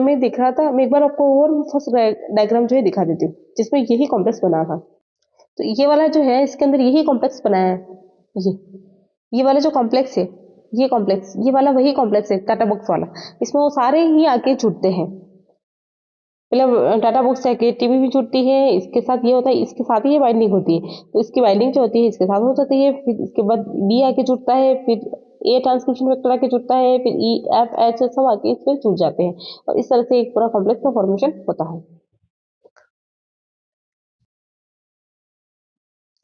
[SPEAKER 1] में दिख रहा था, मैं एक बार आपको और फर्स्ट डायग्राम जो है दिखा देती हूँ, जिसमें यही कॉम्प्लेक्स बना था। तो ये वाला जो है इसके अंदर यही कॉम्प्लेक्स बनाया है, ये वाला जो कॉम्प्लेक्स है, ये वाला वही कॉम्प्लेक्स है टाटा बॉक्स वाला, इसमें वो सारे ही आके जुड़ते हैं। मतलब टाटा बॉक्स से आके टीबी भी जुड़ती है, इसके साथ ये होता है, इसके साथ ही ये बाइंडिंग होती है, तो इसकी बाइंडिंग जो होती है इसके साथ हो जाती है, फिर इसके बाद बी आके जुड़ता है, फिर ए ट्रांसक्रिप्शन फैक्टर आके जुड़ता है, फिर ई एफ एच सब आके इसमें जुड़ जाते हैं, और इस तरह से एक पूरा कॉम्प्लेक्स का फॉर्मेशन होता है।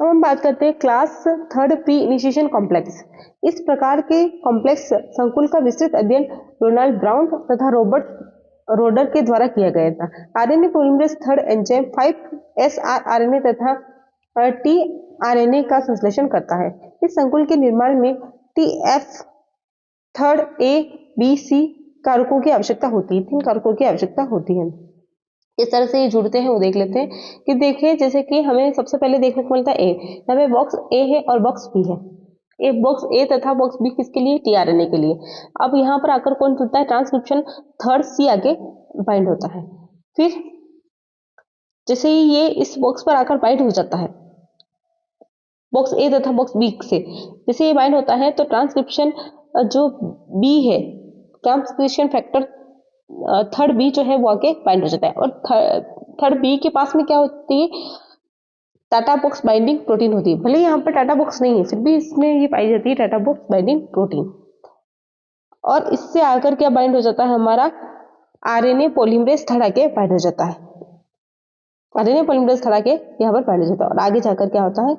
[SPEAKER 1] अब हम बात करते हैं class third pre initiation complex. इस प्रकार के कॉम्प्लेक्स संकुल का विस्तृत अध्ययन रोनाल्ड ब्राउन तथा रॉबर्ट रोडर के द्वारा किया गया था। RNA polymerase third enzyme 5SR RNA तथा टी आरएनए का संश्लेषण करता है। इस संकुल के निर्माण में TF थर्ड ABC कारकों की आवश्यकता होती है, 3 कारकों की आवश्यकता होती है। किस तरह से ये जुड़ते हैं वो देख लेते हैं कि देखिए, जैसे कि हमें सबसे पहले देखने को मिलता है ए, यहाँ पे बॉक्स ए है और बॉक्स बी है। एक बॉक्स ए तथा बॉक्स बी किसके लिए, टीआरएनए के लिए। अब यहाँ पर आकर कौन जुड़ता है, ट्रांसक्रिप्शन थर्ड सी आगे बाइंड होता है। फिर जैसे ही ये इस बॉक्स पर आकर बाइंड हो जाता है, बॉक्स ए तथा बॉक्स बी से जैसे ये बाइंड होता है तो ट्रांसक्रिप्शन जो बी है, ट्रांसक्रिप्शन फैक्टर थर्ड बी जो है वो आके बाइंड हो जाता है, और थर्ड बी के पास में क्या होती है, टाटा बॉक्स बाइंडिंग प्रोटीन होती है। भले यहाँ पर टाटा बॉक्स नहीं है, फिर भी इसमें ये पाई जाती है टाटा बॉक्स बाइंडिंग प्रोटीन। और इससे आकर क्या बाइंड हो जाता है हमारा आरएनए पॉलीमरेज थर्ड आके बाइंड हो जाता है। आरएनए पॉलीमरेज थर्ड आके यहाँ पर बाइंड हो जाता है और आगे जाकर क्या होता है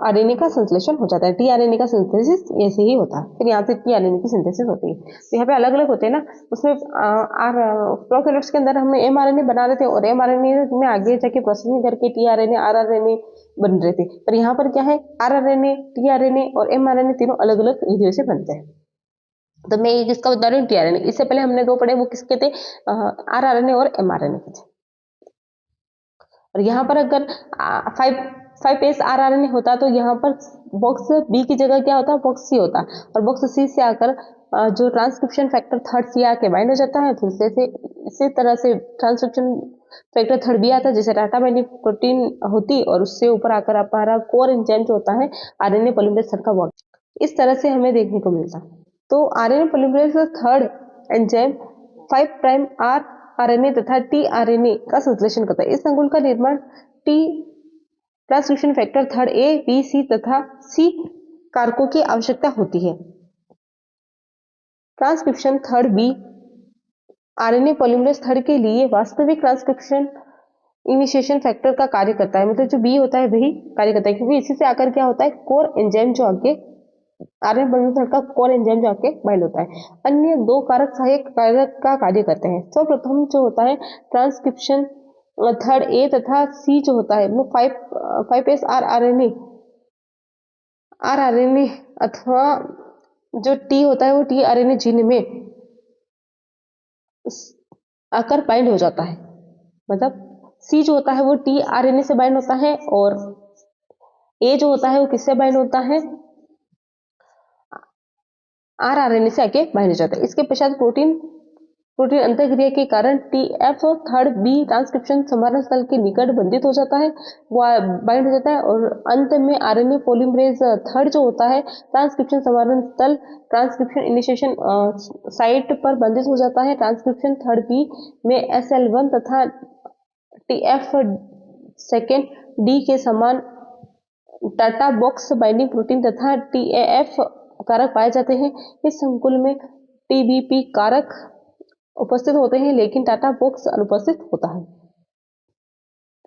[SPEAKER 1] आरएनए का संश्लेषण हो जाता है। टीआरएनए का सिंथेसिस ऐसे ही होता है। फिर यहाँ से टीआरएनए की सिंथेसिस होती है। तो यहाँ पे अलग अलग होते हैं ना, उसमें प्रोकैरियोट्स के अंदर हम एमआरएनए बना रहे थे और एमआरएनए में आगे जाके प्रोसेसिंग करके टीआरएनए आरआरएनए बन रहे थे। पर यहाँ पर क्या है आरआरएनए टीआरएनए और एमआरएनए तीनों अलग अलग विधियों से बनते हैं। तो मैं ये किसका बता रही हूँ टीआरएनए। इससे पहले हमने दो पढ़े वो किसके थे आरआरएनए और एमआरएनए के थे। और यहाँ पर अगर 5' आरआरएनए होता तो यहाँ पर बॉक्स बी की जगह क्या होता बॉक्स सी होता और बॉक्स सी से आकर जो ट्रांसक्रिप्शन फैक्टर थर्ड सी आके बाइंड हो जाता है। फिर से इसी तरह से ट्रांसक्रिप्शन फैक्टर थर्ड बी आता जिसे टाटा बाइंडिंग प्रोटीन होती और उससे ऊपर आकर हमारा कोर एंजाइम जो होता है आरएनए पॉलीमरेज थर्ड का बॉन्ड इस तरह से हमें देखने को मिलता। तो RNA polymerase third enzyme 5' RNA तथा टीआरएनए का संश्लेषण करता है। इस संकुल का निर्माण T transcription factor third A B C तथा सी कारकों की आवश्यकता होती है। Transcription third B RNA polymerase third के लिए वास्तविक ट्रांसक्रिप्शन इनिशिएशन फैक्टर का कार्य करता है। मतलब जो बी होता है वही कार्य करता है क्योंकि इसी से आकर क्या होता है कोर एंजाइम जो आगे आरएनए पॉलीमरेज थर्ड का कोर एंजाइम जो आके बाइंड होता है। अन्य दो कारक सहायक कारक का कार्य करते हैं। सर्वप्रथम जो होता है ट्रांसक्रिप्शन थर्ड ए तथा सी जो होता है वो 5' आरआरएनए अथवा जो टी होता है वो टीआरएनए जीन में आकर बाइंड हो जाता है। मतलब सी जो होता है वो टीआरएनए से बाइंड होता है और ए जो होता है वो किससे बाइंड होता है आरआरएनए से आके बाइंड हो जाता है। इसके पश्चात प्रोटीन अंतःक्रिया के कारण टीएफ थर्ड बी ट्रांसक्रिप्शन समारण स्थल के निकट बंधित हो जाता है वो बाइंड हो जाता है और अंत में आरएनए पॉलीमरेज थर्ड जो होता है ट्रांसक्रिप्शन समारण स्थल ट्रांसक्रिप्शन इनिशिएशन साइट पर बंधित हो जाता है। ट्रांसक्रिप्शन थर्ड बी में SL1 तथा टीएफ सेकेंड डी के समान टाटा बॉक्स बाइंडिंग प्रोटीन तथा टीएएफ कारक पाए जाते हैं। इस संकुल में टीबीपी कारक उपस्थित होते हैं लेकिन टाटा बॉक्स अनुपस्थित होता है।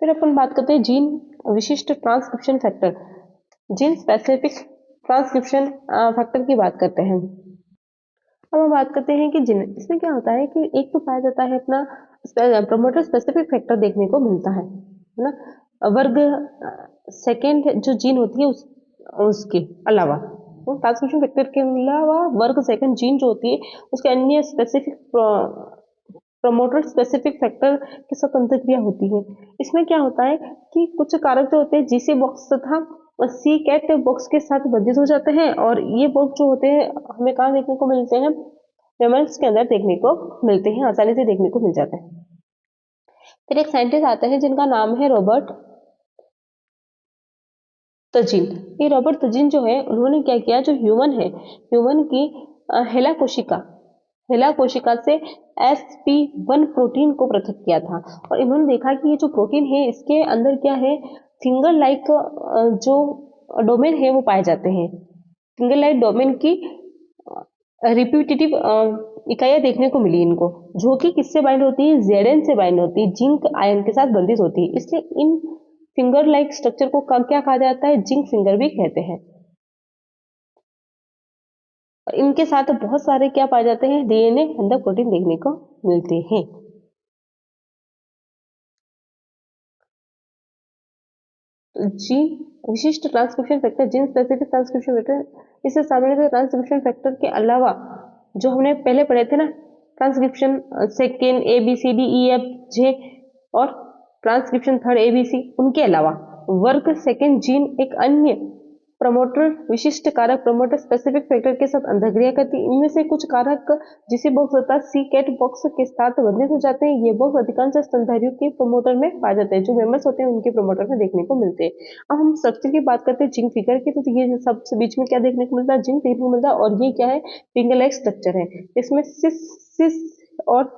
[SPEAKER 1] फिर अपन बात करते हैं जीन विशिष्ट transcription factor gene specific transcription factor की बात करते हैं। अब हम बात करते हैं कि जीन इसमें क्या होता है कि एक तो पाया जाता है अपना प्रमोटर स्पेसिफिक फैक्टर देखने को मिलता है ना। वर्ग सेकेंड जो जीन होती है उसके अलावा ट्रांसक्रिप्शन फैक्टर के अलावा वर्ग सेकंड जीन जो होती है उसके अन्य स्पेसिफिक प्रमोटर स्पेसिफिक फैक्टर के साथ अंतःक्रिया होती है। इसमें क्या होता है कि कुछ कारक जो होते हैं जीसी बॉक्स तथा सी कैट बॉक्स के साथ बंधित हो जाते हैं और ये बॉक्स जो होते हैं हमें कहाँ देखने को मिलते हैं मेमल्स के अंदर देखने को मिलते हैं आसानी से देखने को मिल जाते हैं। फिर एक साइंटिस्ट आते हैं जिनका नाम है रॉबर्ट तजिन। ये रॉबर्ट तजिन जो है उन्होंने क्या किया जो ह्यूमन की हेला कोशिका से SP1 प्रोटीन को पृथक किया था और इन्होंने देखा कि ये जो प्रोटीन है इसके अंदर क्या है फिंगर लाइक जो डोमेन है वो पाए जाते हैं। फिंगर लाइक डोमेन की रिपीटेटिव इकाइयां देखने को मिली इनको जो कि किससे बाइंड होती है ZN से बाइंड होती है जिंक आयन के साथ बंधित होती है। इसलिए इन फिंगर लाइक स्ट्रक्चर को क्या कहा जाता है जिंक फिंगर भी कहते हैं। और इनके साथ बहुत सारे क्या पाए जाते हैं DNA अंदर प्रोटीन देखने को मिलते हैं। जीन विशिष्ट transcription factor gene specific transcription factor इससे सामान्य ट्रांसक्रिप्शन फैक्टर के अलावा जो हमने पहले पढ़े थे ना ट्रांसक्रिप्शन सेकेंड ABCDEFG और ट्रांसक्रिप्शन थर्ड ABC उनके अलावा वर्ग सेकेंड जीन एक अन्य प्रमोटर विशिष्ट कारक प्रमोटर स्पेसिफिक फैक्टर के साथ अंतःक्रिया करती है। इनमें से कुछ कारक जिसे बॉक्स होता है सी कैट बॉक्स के साथ बंधित हो जाते हैं। ये बॉक्स अधिकांश स्तनधारियों के प्रमोटर में पाए जाते हैं जो मेमल्स होते हैं उनके प्रमोटर में देखने को मिलते हैं। अब हम स्ट्रक्चर की बात करते हैं जिंक फिगर की तो ये सबसे बीच में क्या देखने को मिलता है जिंक देखने को मिलता है और ये क्या है फिंगर लाइक स्ट्रक्चर है। इसमें सिस और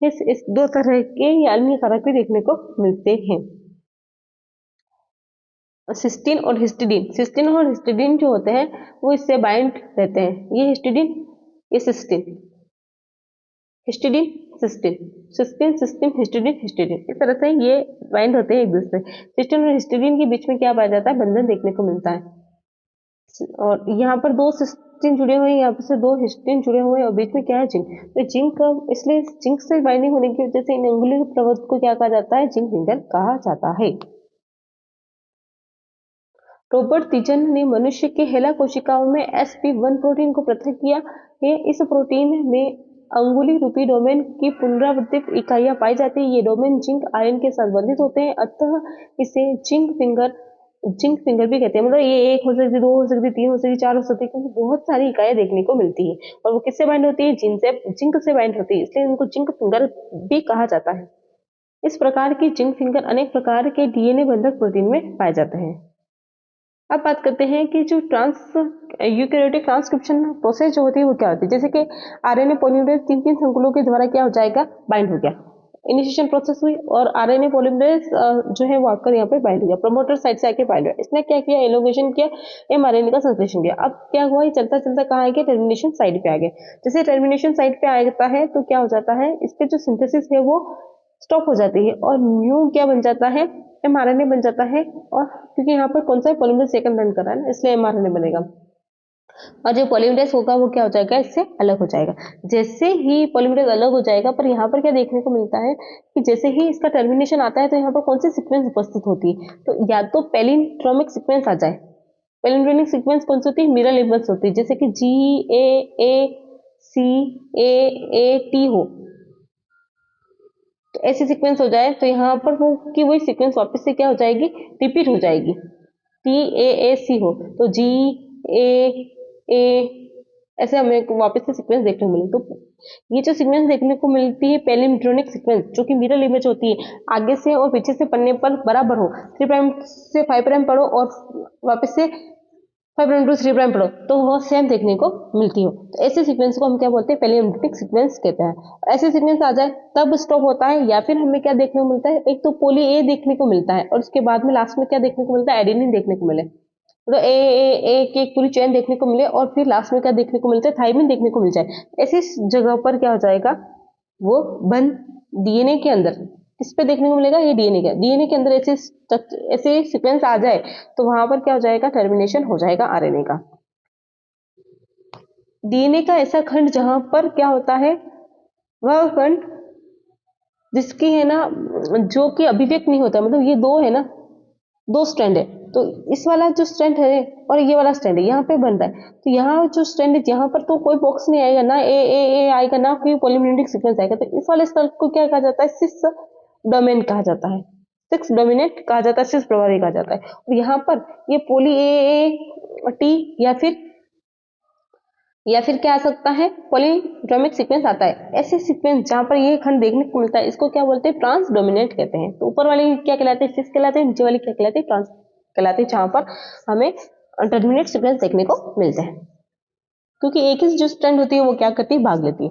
[SPEAKER 1] इस दो तरह के या अन्य कारक भी देखने को मिलते हैं। सिस्टीन और हिस्टिडीन जो होते हैं वो इससे बाइंड रहते हैं। ये हिस्टिडीन ये cysteine, histidine, cysteine, cysteine, cysteine, histidine, histidine, इस तरह से ये बाइंड होते हैं एक दूसरे। सिस्टीन और हिस्टीडीन के बीच में क्या पाया जाता है, बंधन देखने को मिलता है। और यहाँ पर दो सिस्टीन जुड़े हुए हैं, यहाँ पर से दो हिस्टीन जुड़े हुए हैं और बीच में क्या है, जिंक। तो जिंक, इसलिए जिंक से बाइंडिंग होने की वजह से इन अंगुली प्रवर्त को क्या कहा जाता है, जिंक फिंगर कहा जाता है। रॉबर्ट तीजन ने मनुष्य के हेला कोशिकाओं में sp1 प्रोटीन को पृथक किया है। इस प्रोटीन में अंगुली रूपी डोमेन की पुनरावर्तित इकाइयां पाई जाती है। ये डोमेन जिंक आयन के साथ बंधित होते हैं, अतः इसे जिंक फिंगर भी कहते हैं। मतलब ये एक हो सकती, दो हो सकती, तीन हो सकती, चार हो सकती, क्योंकि बहुत सारी इकाइयां देखने को मिलती है और वो किससे बाइंड होती है, जिंक से बाइंड होती है, इसलिए इनको जिंक फिंगर भी कहा जाता है। इस प्रकार की जिंक फिंगर अनेक प्रकार के डीएनए बंधक प्रोटीन में पाए जाते हैं। अब बात करते हैं कि जो यूकैरियोटिक ट्रांसक्रिप्शन प्रोसेस जो होती है वो क्या होती है। जैसे कि आरएनए पॉलीमरेज तीन संकुलों के द्वारा क्या हो जाएगा, बाइंड हो गया, इनिशिएशन प्रोसेस हुई और आरएनए पॉलीमरेज जो है वो आकर यहाँ पे बाइंड हो गया, प्रमोटर साइड से आके बाइंड हुआ। इसने क्या किया, एलोगेशन किया, एमआरएनए का संश्लेषण किया। अब क्या हुआ, ये चलता चलता कहाँ आ गया, टर्मिनेशन साइड पे आ गया। जैसे टर्मिनेशन साइड पे आता है तो क्या हो जाता है, इस पे जो सिंथेसिस है वो स्टॉप हो जाती है और न्यू क्या बन जाता है, एमआरएनए बन जाता है। और क्योंकि यहाँ पर कौन सा पॉलीमरेज सेकंड रन कर रहा है ना, इसलिए एमआरएनए बनेगा और जो पॉलीमरेज होगा वो क्या हो जाएगा, इससे अलग हो जाएगा। जैसे ही पॉलीमरेज अलग हो जाएगा, पर यहाँ पर क्या देखने को मिलता है कि जैसे ही इसका टर्मिनेशन आता है तो यहाँ पर कौन सी सीक्वेंस उपस्थित होती है, तो या तो पैलिंड्रोमिक सीक्वेंस आ जाए। पैलिंड्रोमिक सीक्वेंस कौन सी होती है, मिरर इमेज होती है, जैसे कि GAACAAT हो, तो ऐसी सीक्वेंस हो जाए तो यहाँ पर वो कि वही सीक्वेंस वापस से क्या हो जाएगी, रिपीट हो जाएगी। TAAC हो तो GAA, ऐसे हमें वापस से सीक्वेंस देखने को मिले। तो ये जो सीक्वेंस देखने को मिलती है पैलिंड्रोमिक सीक्वेंस, जो कि मिरर इमेज होती है, आगे से और पीछे से पढ़ने पर बराबर हो, 3 प्राइम से 5 प्राइम पढ़ो और वापस से 5 प्राइम टू 3 प्राइम पढ़ो तो वो सेम देखने को मिलती हो, तो ऐसे सीक्वेंस को हम क्या बोलते हैं, पैलिंड्रोमिक सीक्वेंस कहते हैं। ऐसे सीक्वेंस आ जाए तब स्टॉप होता है, या फिर हमें क्या देखने को मिलता है, एक तो पोली ए देखने को मिलता है और उसके बाद में लास्ट में क्या देखने को मिलता है, एडेनिन देखने को मिले, तो ए की एक पूरी चेन देखने को मिले और फिर लास्ट में क्या देखने को मिलता है, थाइमिन देखने को मिल जाए। ऐसी जगह पर क्या हो जाएगा, वो बंद डीएनए के अंदर किस पे देखने को मिलेगा, ये डीएनए के अंदर ऐसे सीक्वेंस आ जाए तो वहां पर क्या हो जाएगा, टर्मिनेशन हो जाएगा आरएनए का। डीएनए का ऐसा खंड जहां पर क्या होता है, वह खंड जिसकी है ना, जो कि अभिव्यक्त नहीं होता, मतलब ये दो है ना, दो स्ट्रैंड है, तो इस वाला जो स्ट्रैंड है और ये वाला स्ट्रैंड है यहाँ पे बन रहा है, तो यहाँ जो स्ट्रैंड है यहाँ पर तो कोई बॉक्स नहीं आएगा ना, ए आएगा ना, कोई पॉलीमरेटिक सीक्वेंस आएगा, तो इस वाले स्थल को क्या कहा जाता है, सिस डोमेन कहा जाता है, सिक्स डोमिनेट कहा जाता है, सिक्स प्रभावी कहा जाता है। और यहाँ पर ये पोली ए टी या फिर क्या आ सकता है, पॉलीड्रोमिक सीक्वेंस आता है। ऐसे सीक्वेंस जहां पर ये खंड देखने को मिलता है इसको क्या बोलते हैं, ट्रांस डोमिनेट कहते हैं। तो ऊपर वाली क्या कहलाते हैं, सिक्स कहलाते हैं, नीचे वाली क्या कहलाती है, ट्रांस कहलाती है, जहां पर हमें टर्मिनेट सीक्वेंस देखने को मिलते हैं, क्योंकि एक ही जो स्ट्रैंड होती है वो क्या करती है, भाग लेती है।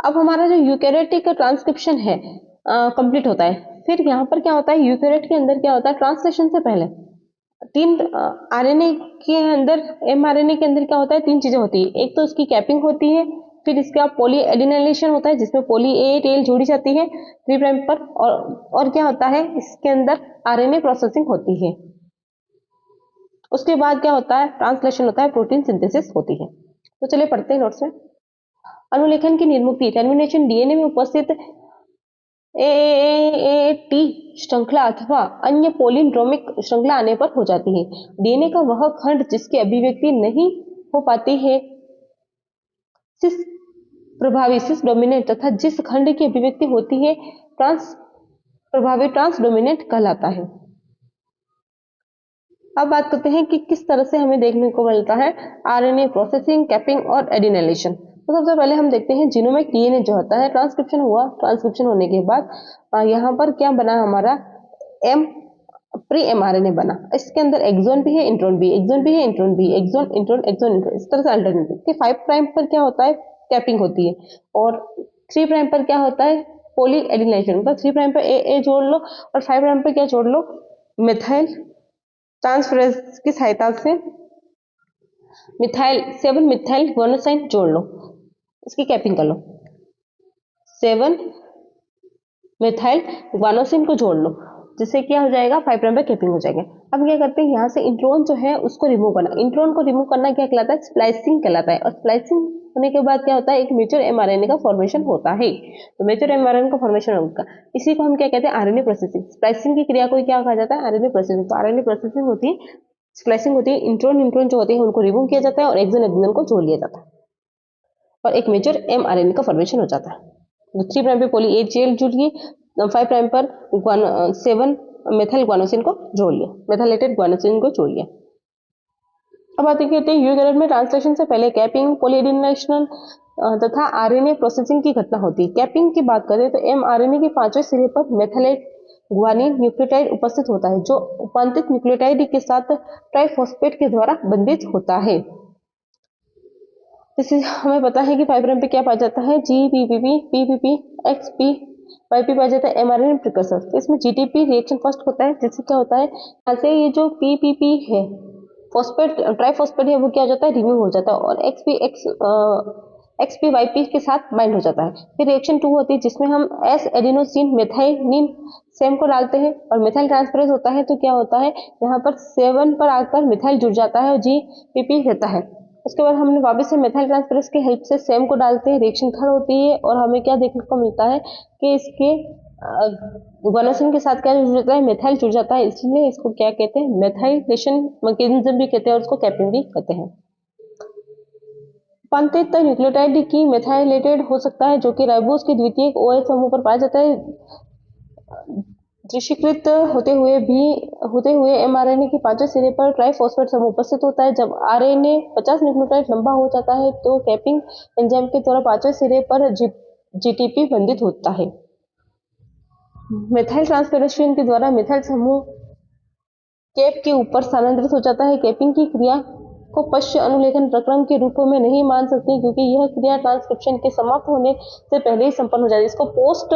[SPEAKER 1] अब हमारा जो यूकैरियोटिक ट्रांसक्रिप्शन है कंप्लीट होता है, फिर यहाँ पर क्या होता है, यूकैरियोट के अंदर क्या होता है, ट्रांसलेशन से पहले तीन आरएनए के अंदर, एमआरएनए के अंदर क्या होता है, तीन चीजें होती है। एक तो इसकी कैपिंग होती है, फिर इसका पॉली एडिनाइलेशन होता है जिसमें पॉली ए टेल जोड़ी जाती है 3 प्राइम पर, और क्या होता है, इसके अंदर आरएनए प्रोसेसिंग होती है। उसके बाद क्या होता है, ट्रांसलेशन होता है, प्रोटीन सिंथेसिस होती है। तो चलिए पढ़ते हैं नोट्स में। अनुलेखन की निर्मुक्ति, टर्मिनेशन डीएनए में उपस्थित टी श्रृंखला अथवा अन्य पॉलीड्रोमिक श्रृंखला आने पर हो जाती है। डीएनए का वह खंड जिसकी अभिव्यक्ति नहीं हो पाती है सिस प्रभावी, सिस डोमिनेट, तथा जिस खंड की अभिव्यक्ति होती है ट्रांस प्रभावी, ट्रांस डोमिनेट कहलाता है। अब बात करते हैं कि किस तरह से हमें देखने को मिलता है आरएनए प्रोसेसिंग, कैपिंग और एडिनाइलेशन। तो सबसे पहले हम देखते हैं जीनोमिक डीएनए जो होता है, ट्रांसक्रिप्शन हुआ, ट्रांसक्रिप्शन होने के बाद यहाँ पर क्या बना हमारा प्री एमआरएनए बना। इसके अंदर एक्सोन भी है, इंट्रोन भी, एक्सोन भी है, इंट्रोन भी, एक्सोन इंट्रोन, एक्सोन इंट्रोन, इस तरह से अल्टरनेटिव। 5 प्राइम पर क्या होता है, कैपिंग होती है, और 3 प्राइम पर क्या होता है, पोली एडिनाइलेशन। मतलब 3 प्राइम पर ए जोड़ लो और 5 प्राइम पर क्या जोड़ लो, मिथाइल ट्रांसफरेंस की सहायता से 7 मिथाइल गुआनोसाइन जोड़ लो, इसकी कैपिंग कर लो। 7 मिथाइल गुआनोसिन को जोड़ लो, जिससे क्या हो जाएगा 5 प्राइम पे कैपिंग हो जाएगा। अब क्या करते हैं, यहाँ से इंट्रोन जो है उसको रिमूव करना। इंट्रोन को रिमूव करना क्या कहलाता है, स्प्लाइसिंग कहलाता है। और स्प्लाइसिंग होने के बाद क्या होता है, एक मेजर एमआरएनए का फॉर्मेशन होता है। तो मेजर एमआरएनए का फॉर्मेशन होगा, इसी को हम क्या कहते हैं, आरएनए प्रोसेसिंग। स्प्लाइसिंग की क्रिया को क्या कहा जाता है, आरएनए प्रोसेसिंग। तो आरएनए प्रोसेसिंग होती है, स्प्लाइसिंग होती है, इंट्रोन जो होते हैं उनको रिमूव किया जाता है और एक्सोन को जोड़ लिया जाता है और एक मेजर एमआरएनए का फॉर्मेशन हो जाता है। तो 3 प्राइम पे पॉली ए जेल जुड़ लिए, 5 प्राइम पर 7 मेथाइल गुआनोसिन को जोड़ लिया, मेथाइलेटेड गुआनोसिन को जोड़ लिया। अब बात कहते हैं यूकैरियोट में ट्रांसलेशन से पहले कैपिंग, पॉलीएडिनाइजेशन तथा आरएनए प्रोसेसिंग की घटना होती है। कैपिंग की बात करें तो एमआरएनए के 5वें सिरे पर मेथाइलेट गुआनिन न्यूक्लियोटाइड उपस्थित होता है, जो उपांतित न्यूक्लियोटाइड के साथ ट्राइफॉस्फेट के द्वारा बंधित होता है। जैसे हमें पता है कि 5 प्राइम पे क्या पाया जाता है, जीपीपी, पीपीपी, एक्सपी, वाईपी पाया जाता है एमआरएनए प्रिकर्सर। तो इसमें जीटीपी रिएक्शन फर्स्ट होता है, जिससे क्या होता है, यहाँ से ये जो पीपीपी है, फॉस्फेट ट्राइफॉस्फेट है, वो क्या हो जाता है, रिमूव हो जाता है और एक्सपी वाईपी के साथ बाइंड हो जाता है। फिर रिएक्शन 2 होती है, जिसमें हम एस एडिनोसिन मेथाइनिन सेम को डालते हैं और मिथाइल ट्रांसफरेंस होता है। तो क्या होता है, यहाँ पर 7 पर आकर मिथाइल जुड़ जाता है और जीपीपी रहता है। उसके बाद हमने वापस से मेथाइल ट्रांसफरेंस की हेल्प से सेम को डालते हैं, रिएक्शन थर्ड होती है और हमें क्या देखने को मिलता है कि इसके गुआनोसिन के साथ क्या जुड़ जाता है, मेथाइल जुड़ जाता है। इसलिए इसको क्या कहते हैं, मेथाइलेशन मैकेनिज्म भी कहते हैं और उसको कैपिंग भी कहते हैं। उपांतित न्यूक्लियोटाइड की मेथाइलेटेड हो सकता है, जो कि राइबोज के द्वितीयक OH समूह पर पाया जाता है। दृश्यकृत होते हुए एमआरएनए के 5वें सिरे पर ट्राइफॉस्फेट समूह उपस्थित होता है। जब आरएनए 50 न्यूक्लियोटाइड लंबा हो जाता है तो कैपिंग एंजाइम के द्वारा 5वें सिरे पर जीटीपी बंधित होता है। मेथाइल ट्रांसफरेशन के द्वारा मिथाइल समूह कैप के ऊपर स्थानांतरित हो जाता है। कैपिंग की क्रिया को पश्च अनुलेखन प्रक्रम के रूप में नहीं मान सकते, क्योंकि यह क्रिया ट्रांसक्रिप्शन के समाप्त होने से पहले ही संपन्न हो जाती है। इसको पोस्ट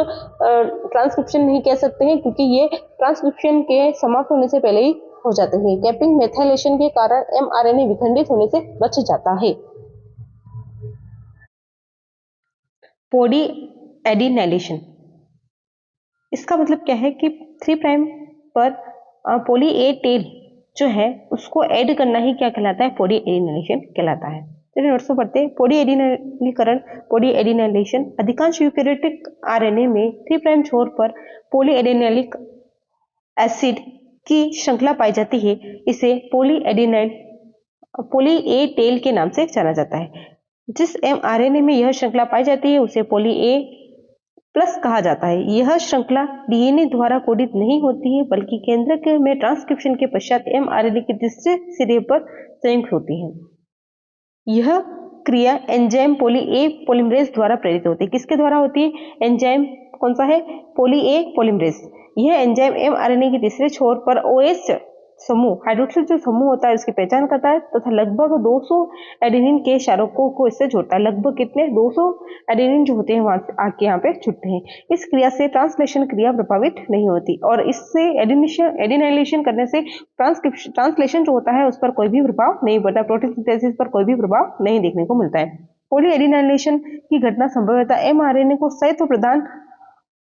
[SPEAKER 1] ट्रांसक्रिप्शन नहीं कह सकते हैं, क्योंकि ये ट्रांसक्रिप्शन के समाप्त होने से पहले ही हो जाते हैं। कैपिंग मेथाइलेशन के कारण एमआरएनए विखंडित होने से बच जाता है। पॉलीएडिनाइलेशन, इसका मतलब क्या है कि 3 प्राइम पर पॉली ए टेल जो है उसको ऐड करना ही क्या कहलाता है, पॉलीएडिनाइलेशन कहलाता है। चलिए नोट्स में पढ़ते हैं। पॉलीएडिनाइलेशन अधिकांश यूकैरियोटिक आरएनए में 3 प्राइम छोर पर पॉलीएडिनाइलिक एसिड की श्रृंखला पाई जाती है। इसे पॉली ए टेल के नाम से जाना जाता है। जिस एमआरएनए में यह श्रृंखला पाई जाती है उसे पॉली ए प्लस कहा जाता है। यह श्रृंखला डीएनए द्वारा कोडित नहीं होती है, बल्कि केंद्रक में ट्रांसक्रिप्शन के पश्चात एमआरएनए के तीसरे सिरे पर संयुक्त होती है। यह क्रिया एंजाइम पॉली ए पॉलीमरेज द्वारा प्रेरित होती है। किसके द्वारा होती है, एंजाइम कौन सा है, पॉली ए पॉलीमरेज। यह एंजाइम एमआरएनए के तीसरे छोर पर OH समूह, हाइड्रोक्सिल जो समूह होता है उसकी पहचान करता है तथा लगभग 200 एडेनिन के क्षारकों को इससे जोड़ता है। लगभग कितने, 200 एडेनिन जो होते हैं वहां से आके यहाँ पे छुटते हैं। इस क्रिया से ट्रांसलेशन क्रिया प्रभावित नहीं होती और इससे एडिनाइलेशन करने से ट्रांसलेशन जो होता है उस पर कोई भी प्रभाव नहीं पड़ता, प्रोटीन सिंथेसिस पर कोई भी प्रभाव नहीं देखने को मिलता है। पॉलीएडिनाइलेशन की घटना संभवतः एमआरएनए को स्थायित्व प्रदान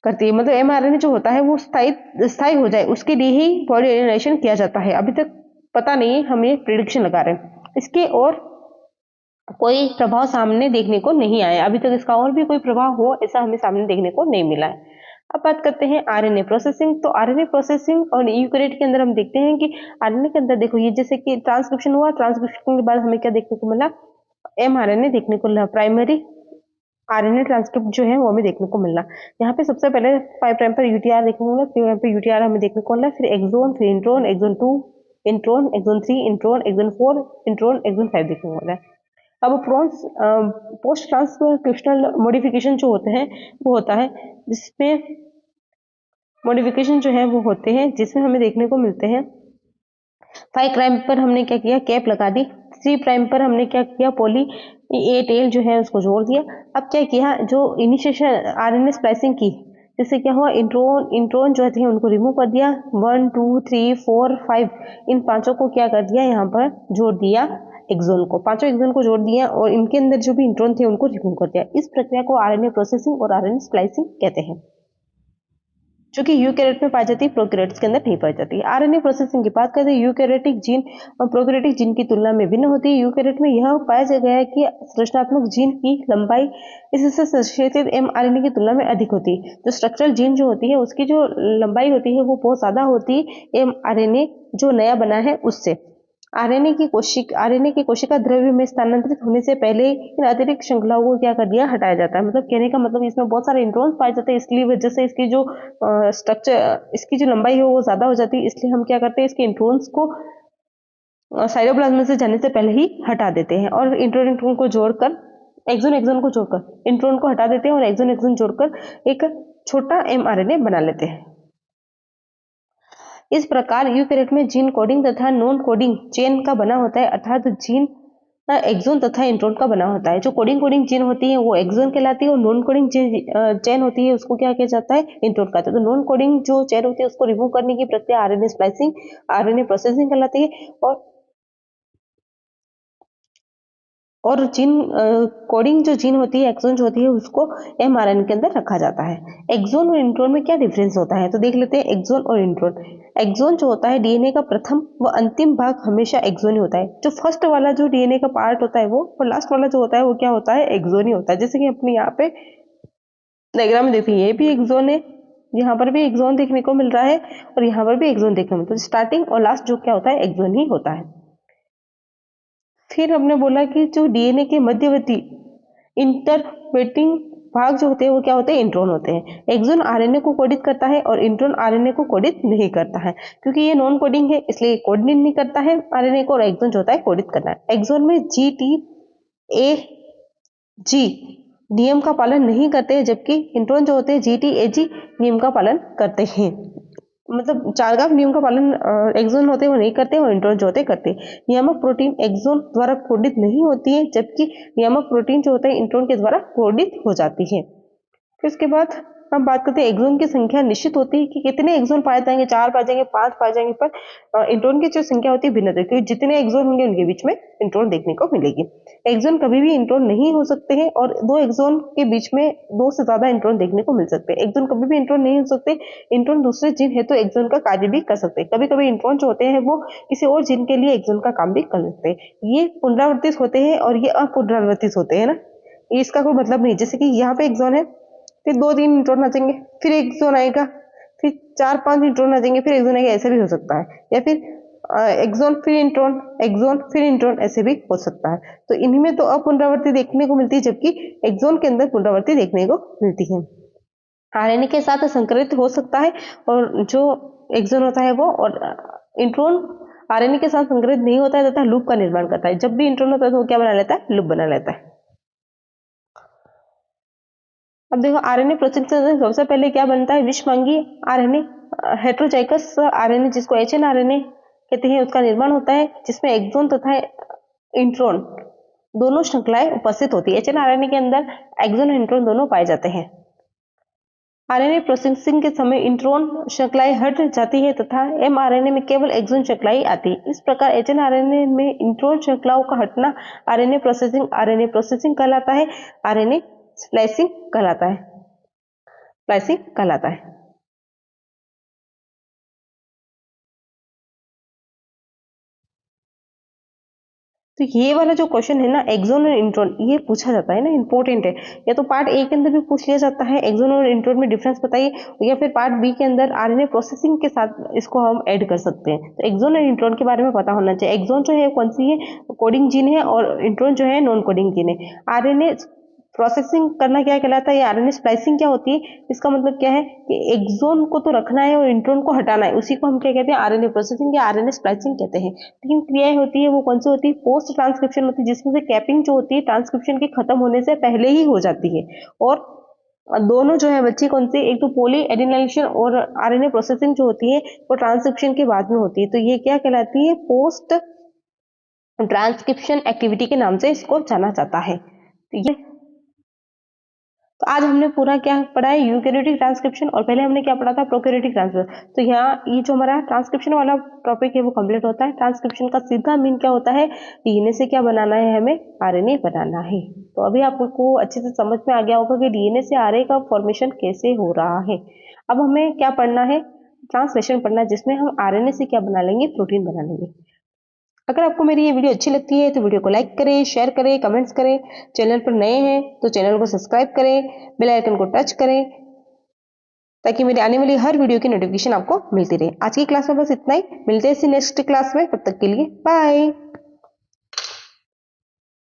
[SPEAKER 1] करती है, मतलब एमआरएनए जो होता है वो स्थायी हो जाए उसके लिए ही पॉलीएडिनाइलेशन किया जाता है। अभी तक पता नहीं है, हम ये प्रिडिक्शन लगा रहे हैं। इसके और कोई प्रभाव सामने देखने को नहीं आया, अभी तक इसका और भी कोई प्रभाव हो ऐसा हमें सामने देखने को नहीं मिला है। अब बात करते हैं आरएनए प्रोसेसिंग। तो आरएनए प्रोसेसिंग और यूकैरियोट के अंदर हम देखते हैं कि आरएनए के अंदर देखो ये जैसे कि ट्रांसक्रिप्शन हुआ, ट्रांसक्रिप्शन के बाद हमें क्या देखने को मिला, एमआरएनए देखने को मिला, प्राइमरी आरएनए ट्रांसक्रिप्ट जो है वो हमें देखने को मिलना। यहाँ पे सबसे पहले 5 प्राइम पर यूटीआर देखने को मिला, 3 प्राइम पर यूटीआर हमें देखने को मिला, फिर एक्सोन, फिर intron, exon 2, intron, exon 3, intron, exon 4, intron, exon 5 देखने को मिला। अब पोस्ट ट्रांसक्रिप्शनल मॉडिफिकेशन जो होते हैं वो होता है, जिसमें मॉडिफिकेशन जो है वो होते हैं जिसमें हमें देखने को मिलते हैं 5 प्राइम पर हमने क्या किया, कैप लगा दी। 3 प्राइम पर हमने क्या किया, पॉली ए टेल जो है उसको जोड़ दिया। अब क्या किया, जो इनिशिएशन आरएनए स्प्लाइसिंग की, जिससे क्या हुआ, इंट्रोन जो थे उनको रिमूव कर दिया। 1 2 3 4 5 इन पांचों को क्या कर दिया, यहाँ पर जोड़ दिया एक्सोन को, 5 एक्सोन को जोड़ दिया और इनके अंदर जो भी इंट्रॉन थे उनको रिमूव कर दिया। इस प्रक्रिया को आरएनए प्रोसेसिंग और आरएनए स्प्लाइसिंग कहते हैं, जो कि यूकैरियोट में पाई जाती है, प्रोकैरियोट्स के अंदर नहीं पाई जाती है। आरएनए प्रोसेसिंग की बात करते हैं, यूकैरियोटिक जीन और प्रोकैरियोटिक जीन की तुलना में भिन्न होती है। यूकैरियोट में यह पाया गया है कि संरचनात्मक जीन की लंबाई इससे संश्लेषित एमआरएनए की तुलना में अधिक होती है। जो स्ट्रक्चरल जीन जो होती है उसकी जो लंबाई होती है वो बहुत ज्यादा होती है एमआरएनए जो नया बना है उससे। आरएनए की कोशिका द्रव्य में स्थानांतरित होने से पहले इन अतिरिक्त श्रृंखलाओं को क्या कर दिया, हटाया जाता है। मतलब कहने का मतलब इसमें बहुत सारे इंट्रॉन्स पाए जाते हैं, इसलिए वजह से इसकी जो स्ट्रक्चर, इसकी जो लंबाई है वो ज्यादा हो जाती है, इसलिए हम क्या करते हैं, इसके इंट्रॉन्स को साइटोप्लाज्म से जाने से पहले ही हटा देते हैं और इंट्रॉन को जोड़कर एक्सोन को जोड़कर इंट्रॉन को हटा देते हैं और एक्सोन जोड़कर एक छोटा एमआरएनए बना लेते हैं। इस प्रकार यूकैरियोट में जीन कोडिंग तथा नॉन कोडिंग चेन का बना होता है, अर्थात जीन एक्सोन तथा इंट्रॉन का बना होता है। जो कोडिंग चेन होती है वो एक्सोन कहलाती है और नॉन कोडिंग चेन होती है उसको क्या कहा जाता है, इंट्रॉन कहते हैं। तो नॉन कोडिंग जो चेन होती है उसको रिमूव करने की प्रक्रिया आरएनए स्प्लाइसिंग, आरएनए प्रोसेसिंग कहलाती है और जीन कोडिंग जो जीन होती है, एक्सोन जो होती है, उसको एमआरएनए के अंदर रखा जाता है। एक्सोन और इंट्रॉन में क्या डिफरेंस होता है, तो देख लेते हैं एक्सोन और इंट्रॉन। एक्सोन जो होता है डीएनए का प्रथम व अंतिम भाग हमेशा एक्सोन ही होता है। जो फर्स्ट वाला जो डीएनए का पार्ट होता है वो, और लास्ट वाला जो होता है वो क्या होता है, एक्सोन ही होता है। जैसे कि अपने यहाँ पे डायग्राम में देखिए, ये भी एक्सोन है, यहाँ पर भी एक्सोन देखने को मिल रहा है और यहाँ पर भी एक्सोन देखने को मिलता है। स्टार्टिंग और लास्ट जो क्या होता है, एक्सोन ही होता है। फिर हमने बोला कि जो डीएनए के मध्यवर्ती इंटरमीडिएटिंग भाग जो होते हैं वो क्या होते हैं, इंट्रॉन होते हैं। एक्सोन आरएनए को कोडित करता है और इंट्रॉन आरएनए को कोडित नहीं करता है, क्योंकि ये नॉन कोडिंग है इसलिए कोडित नहीं करता है आरएनए को, और एक्सोन जो होता है कोडित करना है। एक्सोन में जीटीएजी नियम का पालन नहीं करते हैं, जबकि इंट्रॉन जो होते हैं जीटीएजी नियम का पालन करते हैं। मतलब चारगाफ नियम का पालन एक्सोन होते हैं वो नहीं करते और इंट्रॉन जो होते हैं करते हैं। नियामक प्रोटीन एक्सोन द्वारा कोडित नहीं होती है, जबकि नियामक प्रोटीन जो होता है इंट्रॉन के द्वारा कोडित हो जाती है। फिर उसके बाद हम बात करते हैं, एक्सोन की संख्या निश्चित होती है कि कितने एक्सोन पाए जाएंगे, 4 पाए जाएंगे, 5 पाए जाएंगे, पर इंट्रॉन की जो संख्या होती है भिन्न होती है, क्योंकि जितने एक्सोन होंगे उनके बीच में इंट्रॉन देखने को मिलेगी। एक्सोन कभी भी इंट्रॉन नहीं हो सकते हैं और 2 एक्सोन के बीच में 2 से ज्यादा इंट्रॉन देखने को मिल सकते हैं। एक्सोन कभी भी इंट्रॉन नहीं हो सकते, इंट्रॉन दूसरे जीन है तो एक्सोन का कार्य भी कर सकते हैं। कभी कभी इंट्रॉन जो होते हैं वो किसी और जीन के लिए एक्सोन का काम भी कर सकते हैं। ये पुनरावर्तित होते हैं और ये अपुनरावर्तित होते हैं ना, इसका कोई मतलब नहीं। जैसे कि यहाँ पे एक्सोन है, फिर 2-3 इंट्रॉन आ जाएंगे, फिर एक्सोन आएगा, फिर 4-5 इंट्रॉन आ जाएंगे, फिर एक्सोन आएगा, ऐसे भी हो सकता है। या फिर एक्सोन फिर इंट्रॉन ऐसे भी हो सकता है। तो इन्हीं में तो अपुनरावृत्ति देखने को मिलती है, जबकि एक्सोन के अंदर पुनरावृत्ति देखने को मिलती है। आरएनए के साथ संकरित हो सकता है और जो एक्सोन होता है वो, और इंट्रॉन आरएनए के साथ संकरित नहीं होता है तथा लूप का निर्माण करता है। जब भी इंट्रॉन होता है तो वो क्या बना लेता है, लूप बना लेता है। अब देखो आरएनए प्रोसेसिंग से सबसे पहले क्या बनता है, विषमांगी आरएनए, हेटेरोजाइगस आरएनए जिसको एचएनआरएनए कहते हैं, उसका निर्माण होता है, जिसमें एक्सोन तथा इंट्रॉन दोनों श्रृंखलाएं उपस्थित होती है। एचएनआरएनए के अंदर एक्सोन और इंट्रॉन दोनों पाए जाते हैं। आरएनए प्रोसेसिंग के समय इंट्रॉन श्रृंखलाएं हट जाती है तथा एमआरएनए में केवल एक्सोन श्रृंखलाएं आती है। इस प्रकार एचएनआरएनए में इंट्रॉन श्रृंखलाओं का हटना आरएनए प्रोसेसिंग कहलाता है, आरएनए स्प्लाइसिंग कहलाता है। तो ये वाला जो क्वेश्चन है ना, एक्सोन और इंट्रॉन, ये पूछा जाता है ना, इंपॉर्टेंट है। या तो पार्ट ए के अंदर भी पूछ लिया जाता है, एक्सोन और इंट्रॉन में डिफरेंस बताइए, या फिर पार्ट बी के अंदर आरएनए प्रोसेसिंग के साथ इसको हम ऐड कर सकते हैं। तो एक्सोन और इंट्रॉन के बारे में पता होना चाहिए। एक्सोन जो है कौन सी है, कोडिंग जीन है, और इंट्रॉन जो है नॉन कोडिंग जीन है। आरएनए प्रोसेसिंग करना क्या कहलाता है, आरएनए स्प्लाइसिंग क्या होती है, इसका मतलब क्या है कि एक्सोन को तो रखना है और इंट्रॉन को हटाना है, उसी को हम क्या कहते हैं, आरएनए प्रोसेसिंग या आरएनए स्प्लाइसिंग कहते हैं। तीन क्रियाएं होती है, वो कौन सी होती है, पोस्ट ट्रांसक्रिप्शन होती है, जिसमें से कैपिंग जो होती है ट्रांसक्रिप्शन के खत्म होने से पहले ही हो जाती है, और दोनों जो है बच्ची कौन सी, एक तो पॉली एडिनाइलेशन और आरएनए प्रोसेसिंग जो होती है वो ट्रांसक्रिप्शन के बाद में होती है। तो ये क्या कहलाती है, पोस्ट ट्रांसक्रिप्शन एक्टिविटी के नाम से इसको जाना जाता है। तो ये तो आज हमने पूरा क्या पढ़ा है, यूकैरियोटिक ट्रांसक्रिप्शन, और पहले हमने क्या पढ़ा था, प्रोकैरियोटिक ट्रांसक्रिप्शन। तो यहाँ ये जो हमारा ट्रांसक्रिप्शन वाला टॉपिक है वो कंप्लीट होता है। ट्रांसक्रिप्शन का सीधा मीन क्या होता है, डीएनए से क्या बनाना है, हमें आरएनए बनाना है। तो अभी आपको अच्छे से समझ में आ गया होगा कि डीएनए से आरएनए का फॉर्मेशन कैसे हो रहा है। अब हमें क्या पढ़ना है, ट्रांसलेशन पढ़ना है, जिसमें हम आरएनए से क्या बना लेंगे, प्रोटीन बना लेंगे। अगर आपको मेरी ये वीडियो अच्छी लगती है तो वीडियो को लाइक करें, शेयर करें, कमेंट्स करें। चैनल पर नए हैं तो चैनल को सब्सक्राइब करें, बेल आइकन को टच करें, ताकि मेरी आने वाली हर वीडियो की नोटिफिकेशन आपको मिलती रहे। आज की क्लास में बस इतना ही, मिलते हैं इसी नेक्स्ट क्लास में, तब तक के लिए बाय।